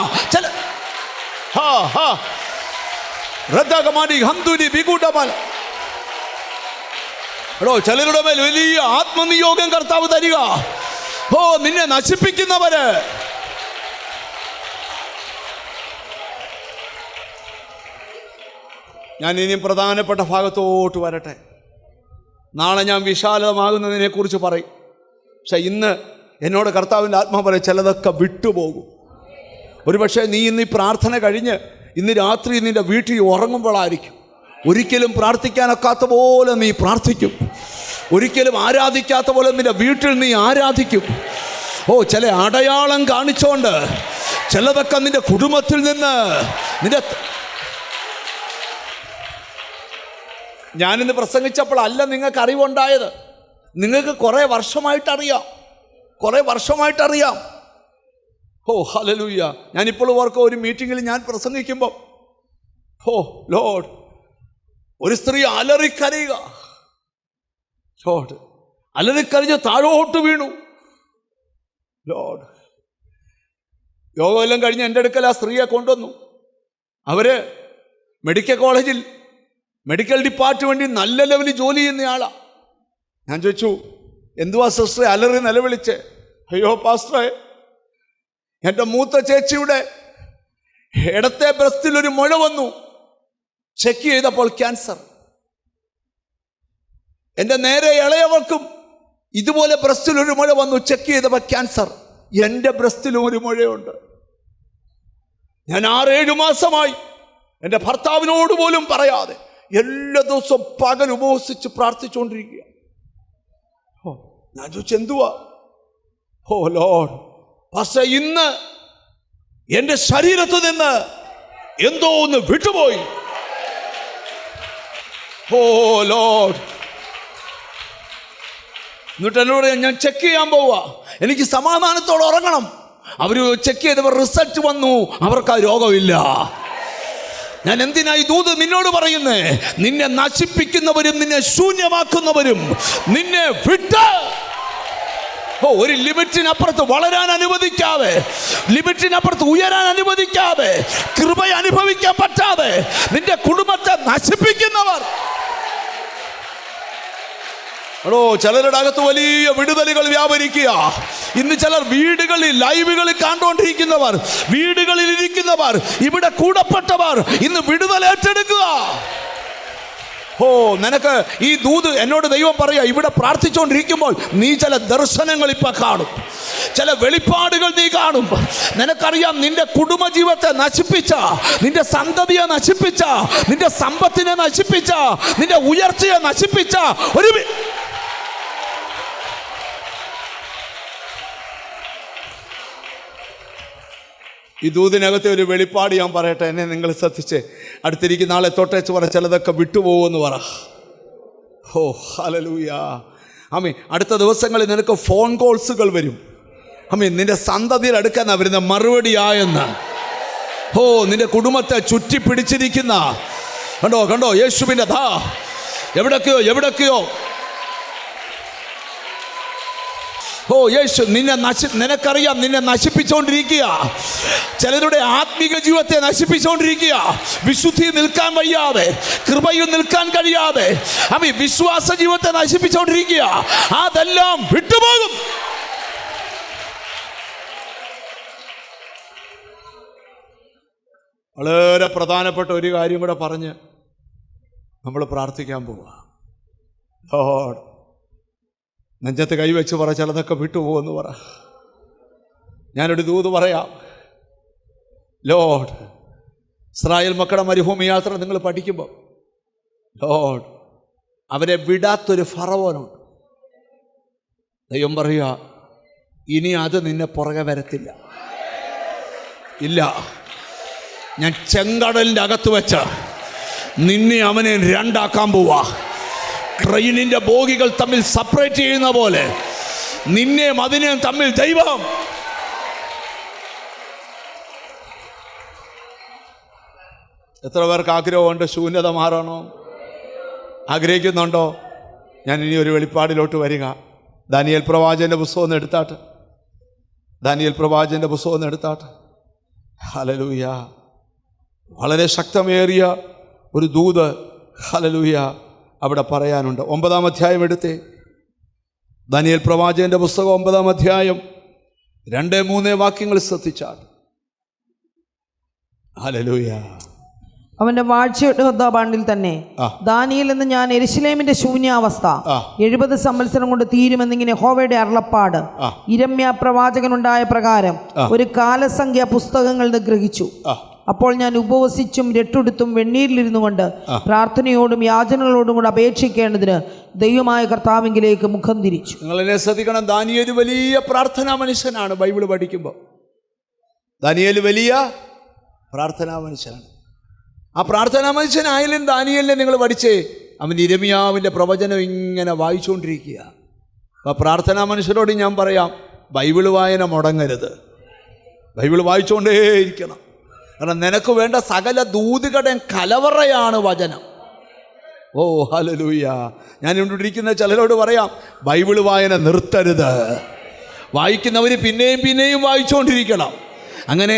ചിലരുടെ മേൽ വലിയ ആത്മനിയോഗം കർത്താവ് തരിക. നിന്നെ നശിപ്പിക്കുന്നവര് ഞാൻ ഇനിയും പ്രധാനപ്പെട്ട ഭാഗത്തോട്ട് വരട്ടെ. നാളെ ഞാൻ വിശാലമാകുന്നതിനെ കുറിച്ച് പറയും. പക്ഷെ ഇന്ന് എന്നോട് കർത്താവിൻ്റെ ആത്മാ പറയും, ചിലതൊക്കെ വിട്ടുപോകും. ഒരുപക്ഷെ നീ ഇന്ന് ഈ പ്രാർത്ഥന കഴിഞ്ഞ് ഇന്ന് രാത്രി നിൻ്റെ വീട്ടിൽ ഉറങ്ങുമ്പോഴായിരിക്കും. ഒരിക്കലും പ്രാർത്ഥിക്കാനൊക്കാത്ത പോലെ നീ പ്രാർത്ഥിക്കും. ഒരിക്കലും ആരാധിക്കാത്ത പോലെ നിൻ്റെ വീട്ടിൽ നീ ആരാധിക്കും. ചില അടയാളം കാണിച്ചോണ്ട് ചിലതൊക്കെ നിൻ്റെ കുടുംബത്തിൽ നിന്ന് നിൻ്റെ ഞാനിന്ന് പ്രസംഗിച്ചപ്പോഴല്ല നിങ്ങൾക്ക് അറിവുണ്ടായത്. നിങ്ങൾക്ക് കുറേ വർഷമായിട്ടറിയാം. ഹല്ലേലൂയ. ഞാനിപ്പോൾ ഓർക്കും, ഒരു മീറ്റിങ്ങിൽ ഞാൻ പ്രസംഗിക്കുമ്പോൾ ലോർഡ്, ഒരു സ്ത്രീ അലറിക്കരയുക. ലോർഡ്, അലറിക്കരഞ്ഞ് താഴോട്ട് വീണു. ലോർഡ്, യോഗമെല്ലാം കഴിഞ്ഞ് എൻ്റെ അടുക്കൽ ആ സ്ത്രീയെ കൊണ്ടുവന്നു. അവര് മെഡിക്കൽ കോളേജിൽ മെഡിക്കൽ ഡിപ്പാർട്ട്മെൻറ്റിൽ നല്ല ലെവലിൽ ജോലി ചെയ്യുന്നയാളാണ്. ഞാൻ ചോദിച്ചു, എന്തുവാ സിസ്റ്ററെ അലറി നിലവിളിച്ച്? അയ്യോ പാസ്റ്ററെ, എൻ്റെ മൂത്ത ചേച്ചിയുടെ ഇടത്തെ ബ്രസ്റ്റിൽ ഒരു മുഴ വന്നു, ചെക്ക് ചെയ്തപ്പോൾ ക്യാൻസർ. എൻ്റെ നേരെ ഇളയവൾക്കും ഇതുപോലെ ബ്രസ്റ്റിൽ ഒരു മുഴ വന്നു, ചെക്ക് ചെയ്തപ്പോൾ ക്യാൻസർ. എൻ്റെ ബ്രസ്റ്റിലും ഒരു മുഴയുണ്ട്. ഞാൻ 6-7 മാസമായി എൻ്റെ ഭർത്താവിനോട് പോലും പറയാതെ എല്ലാ ദിവസവും പകൽ ഉപവസിച്ച് പ്രാർത്ഥിച്ചുകൊണ്ടിരിക്കുക. ഞാൻ ചോദിച്ചു, എന്തുവാ? ലോർഡ്, പക്ഷേ ഇന്ന് എൻ്റെ ശരീരത്തിൽ നിന്ന് എന്തോ ഒന്ന് വിട്ടുപോയി. ലോർഡ്, എന്നിട്ട് എന്നോട് ഞാൻ ചെക്ക് ചെയ്യാൻ പോവാ, എനിക്ക് സമാധാനത്തോടെ ഉറങ്ങണം. അവർ ചെക്ക് ചെയ്തവർ റിസൾട്ട് വന്നു, അവർക്ക് ആ രോഗമില്ല. ഞാൻ എന്തിനായി ദൂത് നിന്നോട് പറയുന്നേ? നിന്നെ നശിപ്പിക്കുന്നവരും നിന്നെ ശൂന്യമാക്കുന്നവരും നിന്നെ വിട്ട് ഒരു ലിമിറ്റിനപ്പുറത്ത് വളരാൻ അനുവദിക്കാതെ, ലിമിറ്റിനപ്പുറത്ത് ഉയരാൻ അനുവദിക്കാതെ, കൃപ അനുഭവിക്കാൻ പറ്റാതെ നിന്റെ കുടുംബത്തെ നശിപ്പിക്കുന്നവർ. ചിലരുടെ അകത്ത് വലിയ വിടുതലുകൾ വ്യാപരിക്കുക. ഇന്ന് ചിലർ വീടുകളിൽ ലൈവുകളിൽ കണ്ടുകൊണ്ടിരിക്കുന്നവർ, വീടുകളിൽ ഇരിക്കുന്നവർ, ഇവിടെ കൂടപ്പെട്ടവർ ഇന്ന് വിടുതൽ ഏറ്റെടുക്കുക. നിനക്ക് ഈ ദൂത് എന്നോട് ദൈവം പറയാ, ഇവിടെ പ്രാർത്ഥിച്ചുകൊണ്ടിരിക്കുമ്പോൾ നീ ചില ദർശനങ്ങൾ ഇപ്പൊ കാണും, ചില വെളിപ്പാടുകൾ നീ കാണും. കാണും. നിനക്കറിയാം, നിന്റെ കുടുംബജീവിതത്തെ നശിപ്പിച്ച, നിന്റെ സന്തതിയെ നശിപ്പിച്ച, നിന്റെ സമ്പത്തിനെ നശിപ്പിച്ച, നിന്റെ ഉയർച്ചയെ നശിപ്പിച്ച ഒരു ഈ ദൂതിനകത്തെ ഒരു വെളിപ്പാട് ഞാൻ പറയട്ടെ. എന്നെ നിങ്ങൾ ശ്രദ്ധിച്ച് അടുത്തിരിക്കുന്ന നാളെ തൊട്ടേച്ച് പറ, ചിലതൊക്കെ വിട്ടുപോകുമെന്ന് പറ. ഓ ഹല്ലേലൂയ. ആമീൻ. അടുത്ത ദിവസങ്ങളിൽ നിനക്ക് ഫോൺ കോൾസുകൾ വരും. ആമീൻ. നിന്റെ സന്തതിയുടെ അടുക്കാൻ വരുന്ന മറുപടിയായെന്ന്. ഓ, നിന്റെ കുടുംബത്തെ ചുറ്റി പിടിച്ചിരിക്കുന്ന കണ്ടോ കണ്ടോ യേശുവിൻ്റെ എവിടൊക്കെയോ ഓ യേശു നിനക്കറിയാം, നിന്നെ നശിപ്പിച്ചുകൊണ്ടിരിക്കുക. ചിലരുടെ ആത്മീക ജീവിതത്തെ നശിപ്പിച്ചുകൊണ്ടിരിക്കുക. വിശുദ്ധി നിൽക്കാൻ വയ്യാതെ, കൃപയിൽ നിൽക്കാൻ കഴിയാതെ, വിശ്വാസ ജീവിതത്തെ നശിപ്പിച്ചുകൊണ്ടിരിക്കുക. അതെല്ലാം വിട്ടുപോകും. വളരെ പ്രധാനപ്പെട്ട ഒരു കാര്യം കൂടെ പറഞ്ഞ് നമ്മൾ പ്രാർത്ഥിക്കാൻ പോവുക. ലോർഡ്, നെഞ്ചത്ത് കൈവച്ച് പറ, ചിലതൊക്കെ വിട്ടുപോകുമെന്ന് പറ. ഞാനൊരു ദൂത് പറയാം. ലോർഡ്, ഇസ്രായേൽ മക്കളുടെ മരുഭൂമി യാത്ര നിങ്ങൾ പഠിക്കുമ്പോൾ ലോർഡ് അവരെ വിടാത്തൊരു ഫറവോനുണ്ട്. ദൈവം പറയുക, ഇനി അത് നിന്നെ പുറകെ വരത്തില്ല. ഇല്ല, ഞാൻ ചെങ്കടലിൻ്റെ അകത്ത് വെച്ച് നിന്നെ അവനെ രണ്ടാക്കാൻ പോവാ. ട്രെയിനിൻ്റെ ബോഗികൾ തമ്മിൽ സെപ്പറേറ്റ് ചെയ്യുന്ന പോലെ നിന്നെയും അതിനെയും തമ്മിൽ ദൈവം. എത്ര പേർക്ക് ആഗ്രഹമുണ്ട് ശൂന്യത മാറണോ? ആഗ്രഹിക്കുന്നുണ്ടോ? ഞാൻ ഇനി ഒരു വെളിപ്പാടിലോട്ട് വരിക. ദാനിയേൽ പ്രവാചകൻ്റെ പുസ്തകം ഒന്ന് എടുത്താട്ട്. ദാനിയേൽ പ്രവാചകൻ്റെ പുസ്തകം ഒന്ന് എടുത്താട്ട്. ഹല്ലേലൂയ. വളരെ ശക്തമേറിയ ഒരു ദൂത് ഹല്ലേലൂയ അവിടെ പറയാനുണ്ട്. 9-ാം അധ്യായം എടുത്തേ. ദാനിയേൽ പ്രവാചകന്റെ പുസ്തകം 9-ാം അധ്യായം 2-3 വാക്യങ്ങൾ ശ്രദ്ധിച്ചാൽ. ഹല്ലേലൂയ. അവന്റെ വാഴ്ചയുടെ ബാണ്ടിൽ തന്നെ ദാനിയേൽ എന്ന് ഞാൻ യെരൂശലേമിന്റെ ശൂന്യാവസ്ഥ 70 സംവത്സരം കൊണ്ട് തീരുമെന്നിങ്ങനെ യഹോവയുടെ അരുളപ്പാട് യിരെമ്യാ പ്രവാചകനുണ്ടായ പ്രകാരം ഒരു കാലസംഖ്യ പുസ്തകങ്ങളിൽ നിന്ന് ഗ്രഹിച്ചു. അപ്പോൾ ഞാൻ ഉപവസിച്ചും രട്ടുടുത്തും വെണ്ണീരിലിരുന്നു കൊണ്ട് പ്രാർത്ഥനയോടും യാചനകളോടും കൂടെ അപേക്ഷിക്കേണ്ടതിന് ദൈവമായ കർത്താവിങ്കിലേക്ക് മുഖം തിരിച്ചു. നിങ്ങളെന്നെ ശ്രദ്ധിക്കണം, ദാനിയേൽ വലിയ പ്രാർത്ഥനാ മനുഷ്യനാണ്. ബൈബിൾ പഠിക്കുമ്പോൾ ദാനിയേൽ വലിയ പ്രാർത്ഥനാ മനുഷ്യനാണ്. ആ പ്രാർത്ഥനാ മനുഷ്യനായാലും ദാനിയേലിനെ നിങ്ങൾ പഠിച്ചേ, അവൻ യിരെമ്യാവിൻ്റെ പ്രവചനം ഇങ്ങനെ വായിച്ചുകൊണ്ടിരിക്കുക. അപ്പോൾ പ്രാർത്ഥനാ മനുഷ്യരോട് ഞാൻ പറയാം, ബൈബിൾ വായന മുടങ്ങരുത്. ബൈബിൾ വായിച്ചുകൊണ്ടേയിരിക്കണം. കാരണം നിനക്ക് വേണ്ട സകല ദൂതുകളുടെയും കലവറയാണ് വചനം. ഓ ഹല്ലേലൂയ. ഞാൻ ഇരിക്കുന്ന ചിലരോട് പറയാം, ബൈബിൾ വായന നിർത്തരുത്. വായിക്കുന്നവർ പിന്നെയും പിന്നെയും വായിച്ചുകൊണ്ടിരിക്കണം. അങ്ങനെ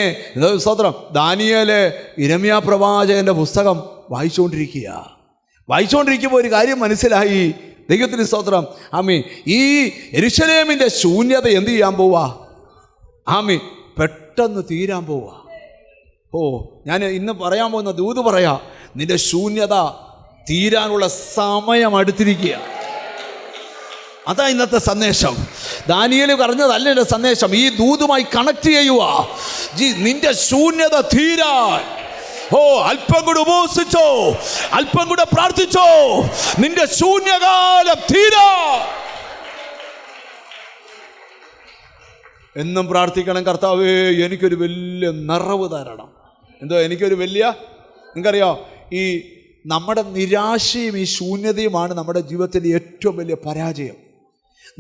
സ്തോത്രം, ദാനിയേൽ യിരെമ്യാ പ്രവാചകൻ്റെ പുസ്തകം വായിച്ചുകൊണ്ടിരിക്കുമ്പോൾ ഒരു കാര്യം മനസ്സിലായി. ദൈവത്തിന് സ്തോത്രം. ആമീൻ. ഈ യെരൂശലേമിൻ്റെ ശൂന്യത എന്ത് ചെയ്യാൻ പോവാ? ആമീൻ, പെട്ടെന്ന് തീരാൻ പോവാ. ഓ, ഞാൻ ഇന്ന് പറയാൻ പോകുന്ന ദൂത് പറയാ, നിന്റെ ശൂന്യത തീരാനുള്ള സമയം അടുത്തിരിക്കുക. അതാ ഇന്നത്തെ സന്ദേശം. ദാനിയേൽ പറഞ്ഞതല്ല എൻ്റെ സന്ദേശം. ഈ ദൂതുമായി കണക്ട് ചെയ്യുക. നിന്റെ ശൂന്യത തീരാൻ, ഓ അല്പം കൂടെ ഉപവസിച്ചോ, അല്പം കൂടെ പ്രാർത്ഥിച്ചോ, നിന്റെ ശൂന്യകാലം തീരാ. എന്നും പ്രാർത്ഥിക്കണം, കർത്താവേ എനിക്കൊരു വലിയ നിറവ് തരണം. എന്തോ എനിക്കൊരു വലിയ, നിങ്ങൾക്കറിയോ, ഈ നമ്മുടെ നിരാശയും ഈ ശൂന്യതയുമാണ് നമ്മുടെ ജീവിതത്തിൻ്റെ ഏറ്റവും വലിയ പരാജയം.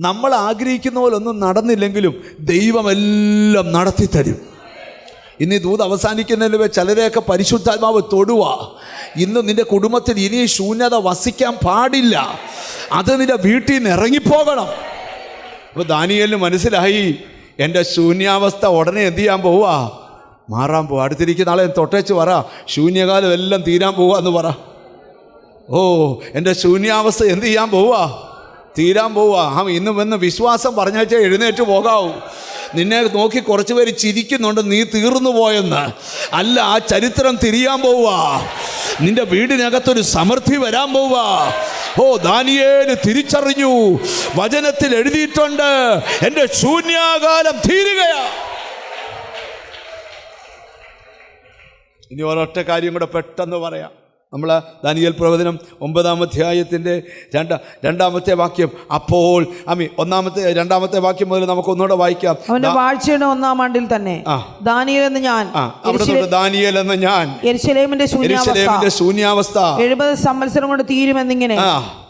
നമ്മൾ ആഗ്രഹിക്കുന്ന പോലൊന്നും നടന്നില്ലെങ്കിലും ദൈവമെല്ലാം നടത്തിത്തരും. ഇന്ന് ഈ ദൂത് അവസാനിക്കുന്നതിന് ചിലരെയൊക്കെ പരിശുദ്ധാത്മാവ് തൊടുക. ഇന്ന് നിൻ്റെ കുടുംബത്തിൽ ഇനി ശൂന്യത വസിക്കാൻ പാടില്ല. അത് നിൻ്റെ വീട്ടിൽ നിന്ന് ഇറങ്ങിപ്പോകണം. അപ്പോൾ ദാനിയേലിന് മനസ്സിലായി, എൻ്റെ ശൂന്യാവസ്ഥ ഉടനെ എന്ത് ചെയ്യാൻ പോവുക? മാറാൻ പോവുക. അടുത്തിരിക്കുന്ന ആളെ തൊട്ടേച്ച് പറ, ശൂന്യകാലം എല്ലാം തീരാൻ പോവുക എന്ന് പറ. ഓ, എൻ്റെ ശൂന്യാവസ്ഥ എന്ത് ചെയ്യാൻ പോവുക? തീരാൻ പോവുക. ഇന്ന് വന്ന് വിശ്വാസം പറഞ്ഞാൽ എഴുന്നേറ്റ് പോകാവൂ. നിന്നെ നോക്കി കുറച്ച് പേര് ചിരിക്കുന്നുണ്ട്, നീ തീർന്നു പോയെന്ന്. അല്ല, ആ ചരിത്രം തിരിയാൻ പോവുക. നിന്റെ വീടിനകത്തൊരു സമൃദ്ധി വരാൻ പോവുക. ഓ, ദാനിയേൽ തിരിച്ചറിഞ്ഞു, വചനത്തിൽ എഴുതിയിട്ടുണ്ട്, എൻ്റെ ശൂന്യകാലം തീരുകയാ. ഇനി ഒരൊറ്റ കാര്യം കൂടെ പെട്ടെന്ന് പറയാം. നമ്മൾ ദാനിയേൽ പ്രവചനം 9-ാം അധ്യായത്തിൻ്റെ രണ്ടാമത്തെ വാക്യം, അപ്പോൾ രണ്ടാമത്തെ വാക്യം മുതൽ നമുക്ക് ഒന്നുകൂടെ വായിക്കാം. അവന്റെ വാഴ്ചയുടെ 1-ാം ആണ്ടിൽ തന്നെ ദാനിയേൽ എന്ന ഞാൻ യെരൂശലേമിന്റെ ശൂന്യാവസ്ഥ 70 സംവത്സരം കൊണ്ട് തീരുമെന്നിങ്ങനെ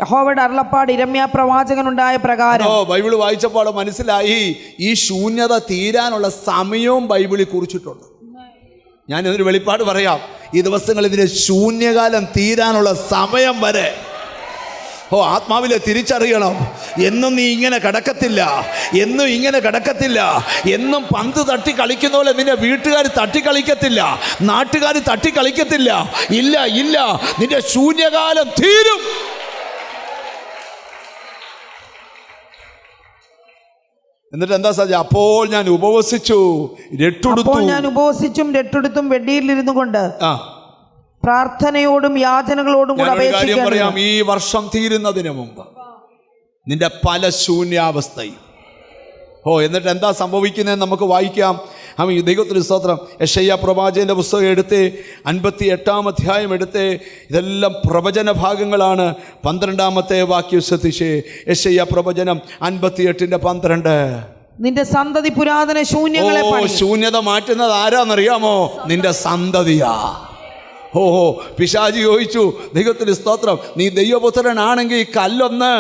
യഹോവയുടെ അരുളപ്പാട് യിരെമ്യാ പ്രവാചകനുണ്ടായ പ്രകാരം. ബൈബിൾ വായിച്ചപ്പോൾ മനസ്സിലായി ഈ ശൂന്യത തീരാനുള്ള സമയവും ബൈബിളിൽ കുറിച്ചിട്ടുണ്ട്. ഞാനൊരു വെളിപ്പാട് പറയാം. ഈ ദിവസങ്ങളിൽ ഇതിൻ്റെ ശൂന്യകാലം തീരാനുള്ള സമയം വരെ ആത്മാവിലെ തിരിച്ചറിയണം. എന്നും നീ ഇങ്ങനെ കിടക്കത്തില്ല, എന്നും ഇങ്ങനെ കിടക്കത്തില്ല. എന്നും പന്ത് തട്ടി കളിക്കുന്ന പോലെ നിന്റെ വീട്ടുകാർ തട്ടിക്കളിക്കത്തില്ല, നാട്ടുകാർ തട്ടിക്കളിക്കത്തില്ല. ഇല്ല ഇല്ല, നിന്റെ ശൂന്യകാലം തീരും. എന്നിട്ട് എന്താ സാധിച്ചത്? അപ്പോൾ ഞാൻ ഉപവസിച്ചും രട്ടെടുത്തും വെടിയിലിരുന്നു കൊണ്ട് പ്രാർത്ഥനയോടും യാചനകളോടും കൂടെ കാര്യം പറയാം. ഈ വർഷം തീരുന്നതിന് മുമ്പ് നിന്റെ പല ശൂന്യാവസ്ഥയും എന്നിട്ട് എന്താ സംഭവിക്കുന്നത് നമുക്ക് വായിക്കാം. ദൈവത്തിന് സ്തോത്രം. യെശയ്യാ പ്രവാചകന്റെ പുസ്തകം എടുത്ത് 58-ാം അധ്യായം എടുത്ത്, ഇതെല്ലാം പ്രവചന ഭാഗങ്ങളാണ്. 12-ാമത്തെ വാക്യം ശ്രദ്ധിച്ച്. യെശയ്യാ പ്രവചനം 58:12. നിന്റെ സന്തതി പുരാതന ശൂന്യങ്ങളെ ശൂന്യത മാറ്റുന്നത് ആരാന്നറിയാമോ? നിന്റെ സന്തതിയാ. പിശാചി ചോദിച്ചു, ദൈവത്തിന് സ്തോത്രം, നീ ദൈവപുത്രനാണെങ്കിൽ കല്ലൊന്ന്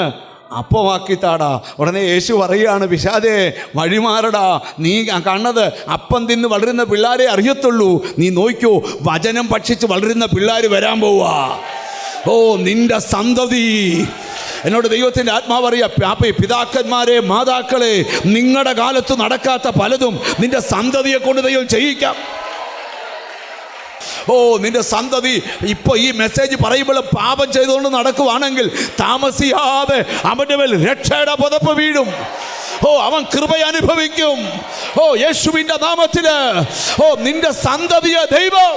അപ്പമാക്കി താടാ. ഉടനെ യേശു പറയുകയാണ്, പിശാചേ വഴിമാറടാ, നീ കണ്ണത് അപ്പം തിന്ന് വളരുന്ന പിള്ളേരെ അറിയത്തുള്ളൂ. നീ നോക്കൂ, വചനം ഭക്ഷിച്ച് വളരുന്ന പിള്ളേർ വരാൻ പോവാ. നിന്റെ സന്തതി. എന്നോട് ദൈവത്തിൻ്റെ ആത്മാവ് അറിയാം, പിതാക്കന്മാരെ, മാതാക്കളെ, നിങ്ങളുടെ കാലത്ത് നടക്കാത്ത പലതും നിന്റെ സന്തതിയെ കൊണ്ട് ദൈവം ചെയ്യിക്കാം. നിന്റെ സന്തതി ഇപ്പൊ ഈ മെസ്സേജ് പറയുമ്പോൾ പാപം ചെയ്തുകൊണ്ട് നടക്കുവാണെങ്കിൽ താമസിയാതെ അവന്റെ മേൽ രക്ഷയുടെ പുതപ്പ് വീഴും. അവൻ കൃപ അനുഭവിക്കും. യേശുവിന്റെ നാമത്തില് നിന്റെ സന്തതിയെ ദൈവം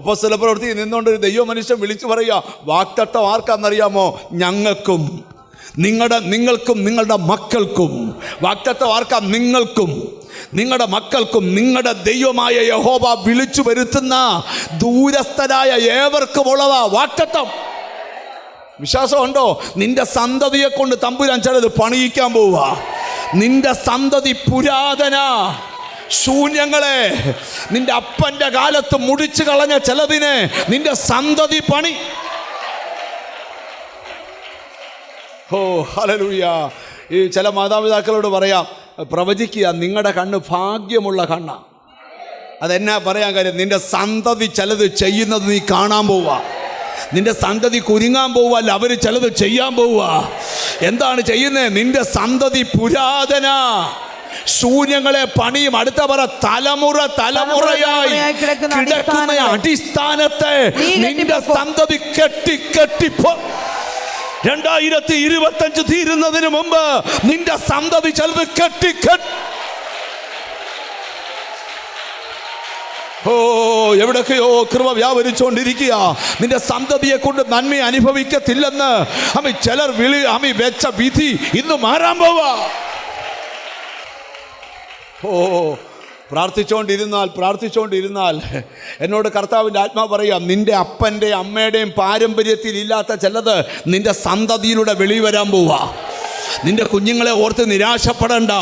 അപ്പോസ്തല പ്രവൃത്തി നിന്നുകൊണ്ട് ഒരു ദൈവ മനുഷ്യൻ വിളിച്ചു പറയുക, വാക്തത്വം ആർക്കാന്നറിയാമോ? ഞങ്ങൾക്കും നിങ്ങൾക്കും നിങ്ങളുടെ മക്കൾക്കും. വാക്തത്വം ആർക്കാ? നിങ്ങൾക്കും നിങ്ങളുടെ മക്കൾക്കും. നിങ്ങളുടെ ദൈവമായ യഹോവ വിളിച്ചു വരുത്തുന്ന ദൂരസ്ഥരായ ഏവർക്കുമുള്ളതാ വാക്തത്വം. വിശ്വാസമുണ്ടോ? നിന്റെ സന്തതിയെ കൊണ്ട് തമ്പുരാൻ ചിലത് പണിയിക്കാൻ പോവുക. നിന്റെ സന്തതി പുരാതന ശൂന്യങ്ങളെ, നിന്റെ അപ്പന്റെ കാലത്ത് മുടിച്ചു കളഞ്ഞ ചിലതിനെ നിന്റെ സന്തതി പണി. ഹല്ലേലൂയ. ഈ ചില മാതാപിതാക്കളോട് പറയാം, പ്രവചിക്കുക, നിങ്ങളുടെ കണ്ണ് ഭാഗ്യമുള്ള കണ്ണാ. അതെന്നാ പറയാൻ കാര്യം? നിന്റെ സന്തതി ചിലത് ചെയ്യുന്നത് നീ കാണാൻ പോവുക. നിന്റെ സന്തതി കുരുങ്ങാൻ പോവല്ല, അവർ ചിലത് ചെയ്യാൻ പോവുക. എന്താണ് ചെയ്യുന്നത്? നിന്റെ സന്തതി പുരാതന ശൂന്യങ്ങളെ പണിയും. അടുത്ത പറ, തലമുറയായി കിടക്കുന്ന അടിസ്ഥാനത്തെ നിന്റെ സന്തതി കെട്ടിപ്പോ 2025 തീരുന്നതിന് മുമ്പ് നിന്റെ സന്തതി ചിലത് എവിടൊക്കെയോ കൃപ വ്യാപരിച്ചുകൊണ്ടിരിക്കുക. നിന്റെ സന്തതിയെ കൊണ്ട് നന്മ അനുഭവിക്കത്തില്ലെന്ന് ചിലർ വെച്ച വിധി ഇന്ന് മാറാൻ പോവാ. പ്രാർത്ഥിച്ചുകൊണ്ടിരുന്നാൽ എന്നോട് കർത്താവിൻ്റെ ആത്മാവ് പറയാം, നിന്റെ അപ്പൻ്റെ അമ്മയുടെയും പാരമ്പര്യത്തിൽ ഇല്ലാത്ത ചിലത് നിന്റെ സന്തതിയിലൂടെ വെളി വരാൻ പോവാ. നിന്റെ കുഞ്ഞുങ്ങളെ ഓർത്ത് നിരാശപ്പെടണ്ട.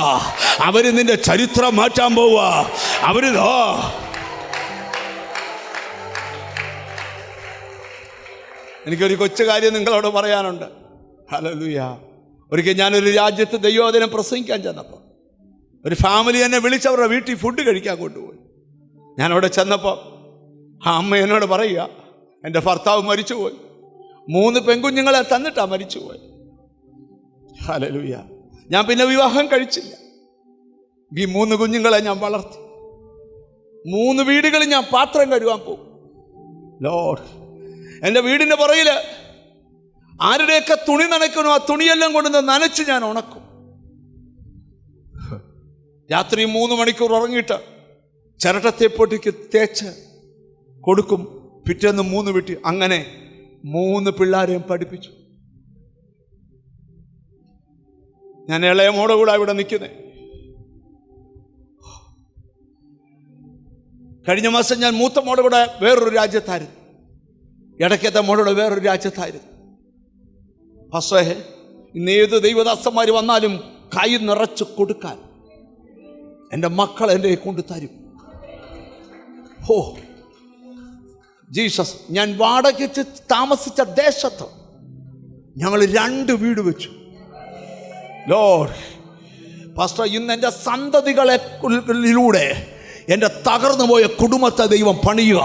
അവർ നിന്റെ ചരിത്രം മാറ്റാൻ പോവാ. എനിക്കൊരു കൊച്ചു കാര്യം നിങ്ങളോട് പറയാനുണ്ട്. ഹല്ലേലൂയ. ഒരിക്കൽ ഞാനൊരു രാജ്യത്ത് ദൈവവചനം പ്രസംഗിക്കാൻ ചെന്നപ്പോൾ ഒരു ഫാമിലി എന്നെ വിളിച്ചവരുടെ വീട്ടിൽ ഫുഡ് കഴിക്കാൻ കൊണ്ടുപോയി. ഞാനവിടെ ചെന്നപ്പോൾ ആ അമ്മ എന്നോട് പറയുക, എൻ്റെ ഭർത്താവ് മരിച്ചുപോയി, 3 പെൺകുഞ്ഞുങ്ങളെ തന്നിട്ടാണ് മരിച്ചുപോയി. ഹല്ലേലൂയ. ഞാൻ പിന്നെ വിവാഹം കഴിച്ചില്ല. ഈ 3 കുഞ്ഞുങ്ങളെ ഞാൻ വളർത്തി. 3 വീടുകളിൽ ഞാൻ പാത്രം കഴുകാൻ പോകും. ലോർഡ്, എൻ്റെ വീടിൻ്റെ പുറകിൽ ആരുടെയൊക്കെ തുണി നനയ്ക്കണോ ആ തുണിയെല്ലാം കൊണ്ടുവന്ന് നനച്ച് ഞാൻ ഉണക്കും. രാത്രി 3 മണിക്കൂർ ഉറങ്ങിയിട്ട് ചിരട്ടത്തെ പൊട്ടിക്ക് തേച്ച് കൊടുക്കും. പിറ്റേന്ന് 3 വീട്ടിൽ. അങ്ങനെ 3 പിള്ളേരെയും പഠിപ്പിച്ചു. ഞാൻ ഇളയമോടെ കൂടെ ഇവിടെ നിൽക്കുന്നത്. കഴിഞ്ഞ മാസം ഞാൻ മൂത്ത മോടെ കൂടെ വേറൊരു രാജ്യത്തായിരുന്നു, ഇടയ്ക്കത്തെ മോടെ വേറൊരു രാജ്യത്തായിരുന്നു. പക്ഷേ ഇന്ന് ഏത് ദൈവദാസന്മാർ വന്നാലും കൈ നിറച്ച് കൊടുക്കാൻ എൻ്റെ മക്കൾ എൻ്റെ കൊണ്ട് തരും. ഓ ജീസസ്, ഞാൻ വാടകയ്ക്ക് താമസിച്ച ദേശത്ത് ഞങ്ങൾ 2 വീട് വെച്ചു. ലോർഡ് പാസ്റ്റർ, ഇന്ന് എൻ്റെ സന്തതികളിലൂടെ എൻ്റെ തകർന്നു പോയ കുടുംബത്തെ ദൈവം പണിയുക.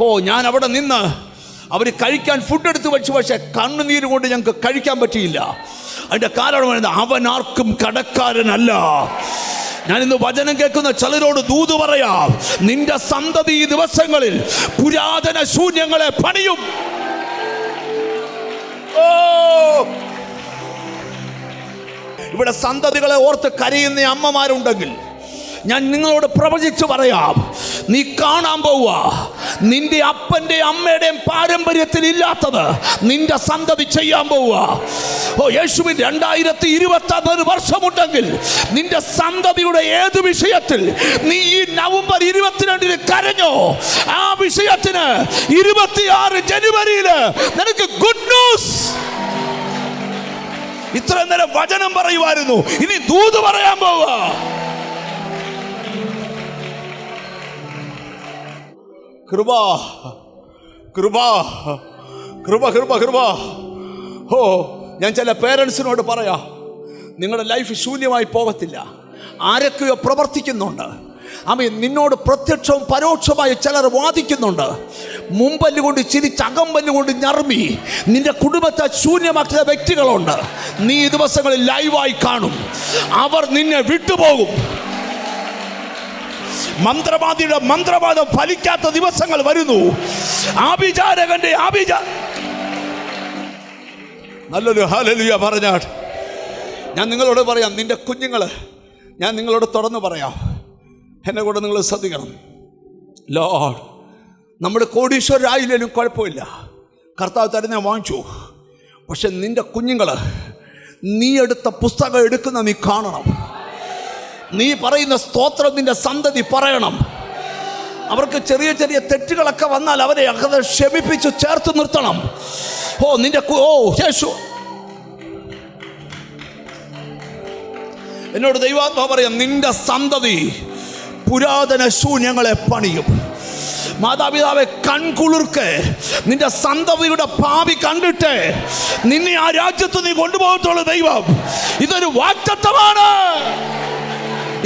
ഓ ഞാൻ അവിടെ നിന്ന് അവർ കഴിക്കാൻ ഫുഡ് എടുത്ത് വെച്ചു, പക്ഷേ കണ്ണുനീര് കൊണ്ട് ഞങ്ങൾക്ക് കഴിക്കാൻ പറ്റിയില്ല. അതിൻ്റെ കാരണം അവൻ ആർക്കും കടക്കാരനല്ല. ഞാനിന്ന് വചനം കേൾക്കുന്ന ചിലരോട് ദൂത് പറയാം, നിന്റെ സന്തതി ഈ ദിവസങ്ങളിൽ പുരാതന ശൂന്യങ്ങളെ പണിയും. ഓ ഇവിടെ സന്തതികളെ ഓർത്ത് കരയുന്ന അമ്മമാരുണ്ടെങ്കിൽ ഞാൻ നിങ്ങളോട് പ്രവചിച്ചു പറയാം, നീ കാണാൻ പോവുക, നിന്റെ അപ്പൻ്റെയും അമ്മയുടെയും പാരമ്പര്യത്തിൽ ഇല്ലാത്തത് നിന്റെ സന്തതി ചെയ്യാൻ പോവുക. ഓ യേശുവിൻ 2021 വർഷമുണ്ടെങ്കിൽ നിന്റെ സന്തതിയുടെ ഏത് വിഷയത്തിൽ നീ ഈ നവംബർ 22 കരഞ്ഞോ, ആ വിഷയത്തിന് 26 ജനുവരിയിൽ നിനക്ക് ഗുഡ് ന്യൂസ്. ഇത്ര നേരം വചനം പറയുമായിരുന്നു, ഇനി ദൂത് പറയാൻ പോവുക. കൃപ കൃപ കൃപ കൃപ കൃപ. ഓ ഞാൻ ചില പേരൻസിനോട് പറയാം, നിങ്ങളുടെ ലൈഫ് ശൂന്യമായി പോകത്തില്ല. ആരൊക്കെയോ പ്രവർത്തിക്കുന്നുണ്ട്. നിന്നോട് പ്രത്യക്ഷവും പരോക്ഷമായി ചിലർ വാദിക്കുന്നുണ്ട്. മുമ്പല്ലുകൊണ്ട് ചിരിച്ച് അകമ്പല്ലുകൊണ്ട് ഞർമ്മി നിന്റെ കുടുംബത്തെ ശൂന്യമാക്കിയ വ്യക്തികളുണ്ട്. നീ ഈ ദിവസങ്ങളിൽ ലൈവായി കാണും. അവർ നിന്നെ വിട്ടുപോകും. മന്ത്രവാദിയുടെ മന്ത്രവാദം ഫലിക്കാത്ത ദിവസങ്ങൾ വരുന്നു. ആഭിചാരകന്റെ നല്ലൊരു ഹല്ലേലൂയ പറഞ്ഞാട്ട് ഞാൻ നിങ്ങളോട് പറയാം, നിന്റെ കുഞ്ഞുങ്ങൾ ഞാൻ നിങ്ങളോട് തുറന്നു പറയാം, എന്നെ കൂടെ നിങ്ങൾ ശ്രദ്ധിക്കണം. ലോർഡ്, നമ്മുടെ കോടീശ്വരരായില്ലേലും കുഴപ്പമില്ല, കർത്താവ് തരുന്ന വാങ്ങിച്ചു. പക്ഷെ നിന്റെ കുഞ്ഞുങ്ങൾ നീ എടുത്ത പുസ്തകം എടുക്കുന്ന നീ കാണണം. നീ പറയുന്ന സ്തോത്രം നിന്റെ സന്തതി പറയണം. അവർക്ക് ചെറിയ ചെറിയ തെറ്റുകളൊക്കെ വന്നാൽ അവരെ അത് ക്ഷമിപ്പിച്ച് ചേർത്ത് നിർത്തണം. ഓ നിന്റെ യേശു എന്നോട് ദൈവാത്മാ പറയാം, നിന്റെ സന്തതി പുരാതന ശൂന്യങ്ങളെ പണിയും. മാതാപിതാവെ കൺകുളിർക്ക് നിന്റെ സന്തതിയുടെ ഭാവി കണ്ടിട്ട് നിന്നെ ആ രാജ്യത്ത് നീ കൊണ്ടുപോകത്തുള്ളൂ. ദൈവം ഇതൊരു വാഗ്ദത്തമാണ്.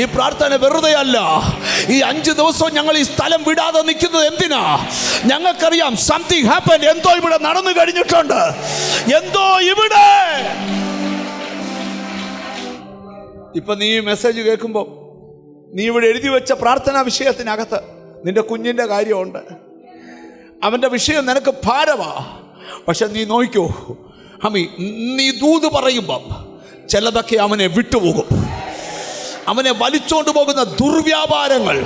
ഈ പ്രാർത്ഥന വെറുതെ അല്ല. ഈ 5 ദിവസവും ഞങ്ങൾ ഈ സ്ഥലം വിടാതെ നിൽക്കുന്നത് എന്തിനാ? ഞങ്ങൾക്കറിയാം സംതിങ് ഹാപ്പൻ. എന്തോ ഇവിടെ നടന്നു കഴിഞ്ഞിട്ടുണ്ട്. എന്തോ ഇവിടെ ഇപ്പൊ നീ മെസ്സേജ് കേൾക്കുമ്പോൾ നീ ഇവിടെ എഴുതി വെച്ച പ്രാർത്ഥനാ വിഷയത്തിനകത്ത് നിന്റെ കുഞ്ഞിൻ്റെ കാര്യമുണ്ട്. അവൻ്റെ വിഷയം നിനക്ക് ഭാരമാ. പക്ഷെ നീ നോക്കൂ, നീ ദൂത് പറയുമ്പം ചിലതൊക്കെ അവനെ വിട്ടുപോകും. അവനെ വലിച്ചോണ്ട് പോകുന്ന ദുർവ്യാപാരങ്ങൾ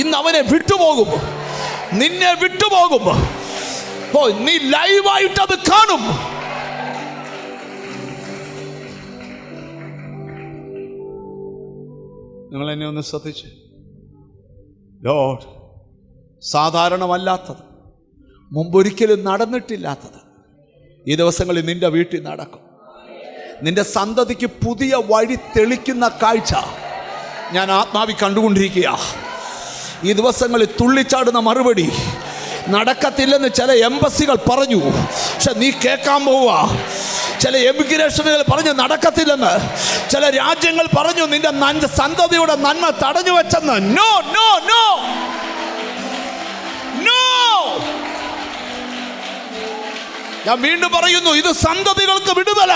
ഇന്ന് അവനെ വിട്ടുപോകും, നിന്നെ വിട്ടുപോകും. ഓ നീ ലൈവായിട്ട് അത് കാണും. നിങ്ങൾ എന്നെ ഒന്ന് ശ്രദ്ധിച്ച്, ലോർഡ്, സാധാരണമല്ലാത്തത്, മുമ്പൊരിക്കലും നടന്നിട്ടില്ലാത്തത് ഈ ദിവസങ്ങളിൽ നിന്റെ വീട്ടിൽ നടക്കും. നിന്റെ സന്തതിക്ക് പുതിയ വഴി തെളിക്കുന്ന കാഴ്ച ഞാൻ ആത്മാവിൽ കണ്ടുകൊണ്ടിരിക്കുക. ഈ ദിവസങ്ങളിൽ തുള്ളിച്ചാടുന്ന മറുപടി നടക്കത്തില്ലെന്ന് ചില എംബസികൾ പറഞ്ഞു. പക്ഷെ നീ കേൾക്കാൻ പോവുക. ചില എമിഗ്രേഷനുകൾ പറഞ്ഞു നടക്കത്തില്ലെന്ന്. ചില രാജ്യങ്ങൾ പറഞ്ഞു നിന്റെ സന്തതിയുടെ നന്മ തടഞ്ഞു വെച്ചെന്ന്. No no no no. ഞാൻ വീണ്ടും പറയുന്നു, ഇത് സന്തതികൾക്ക് വിടുതല.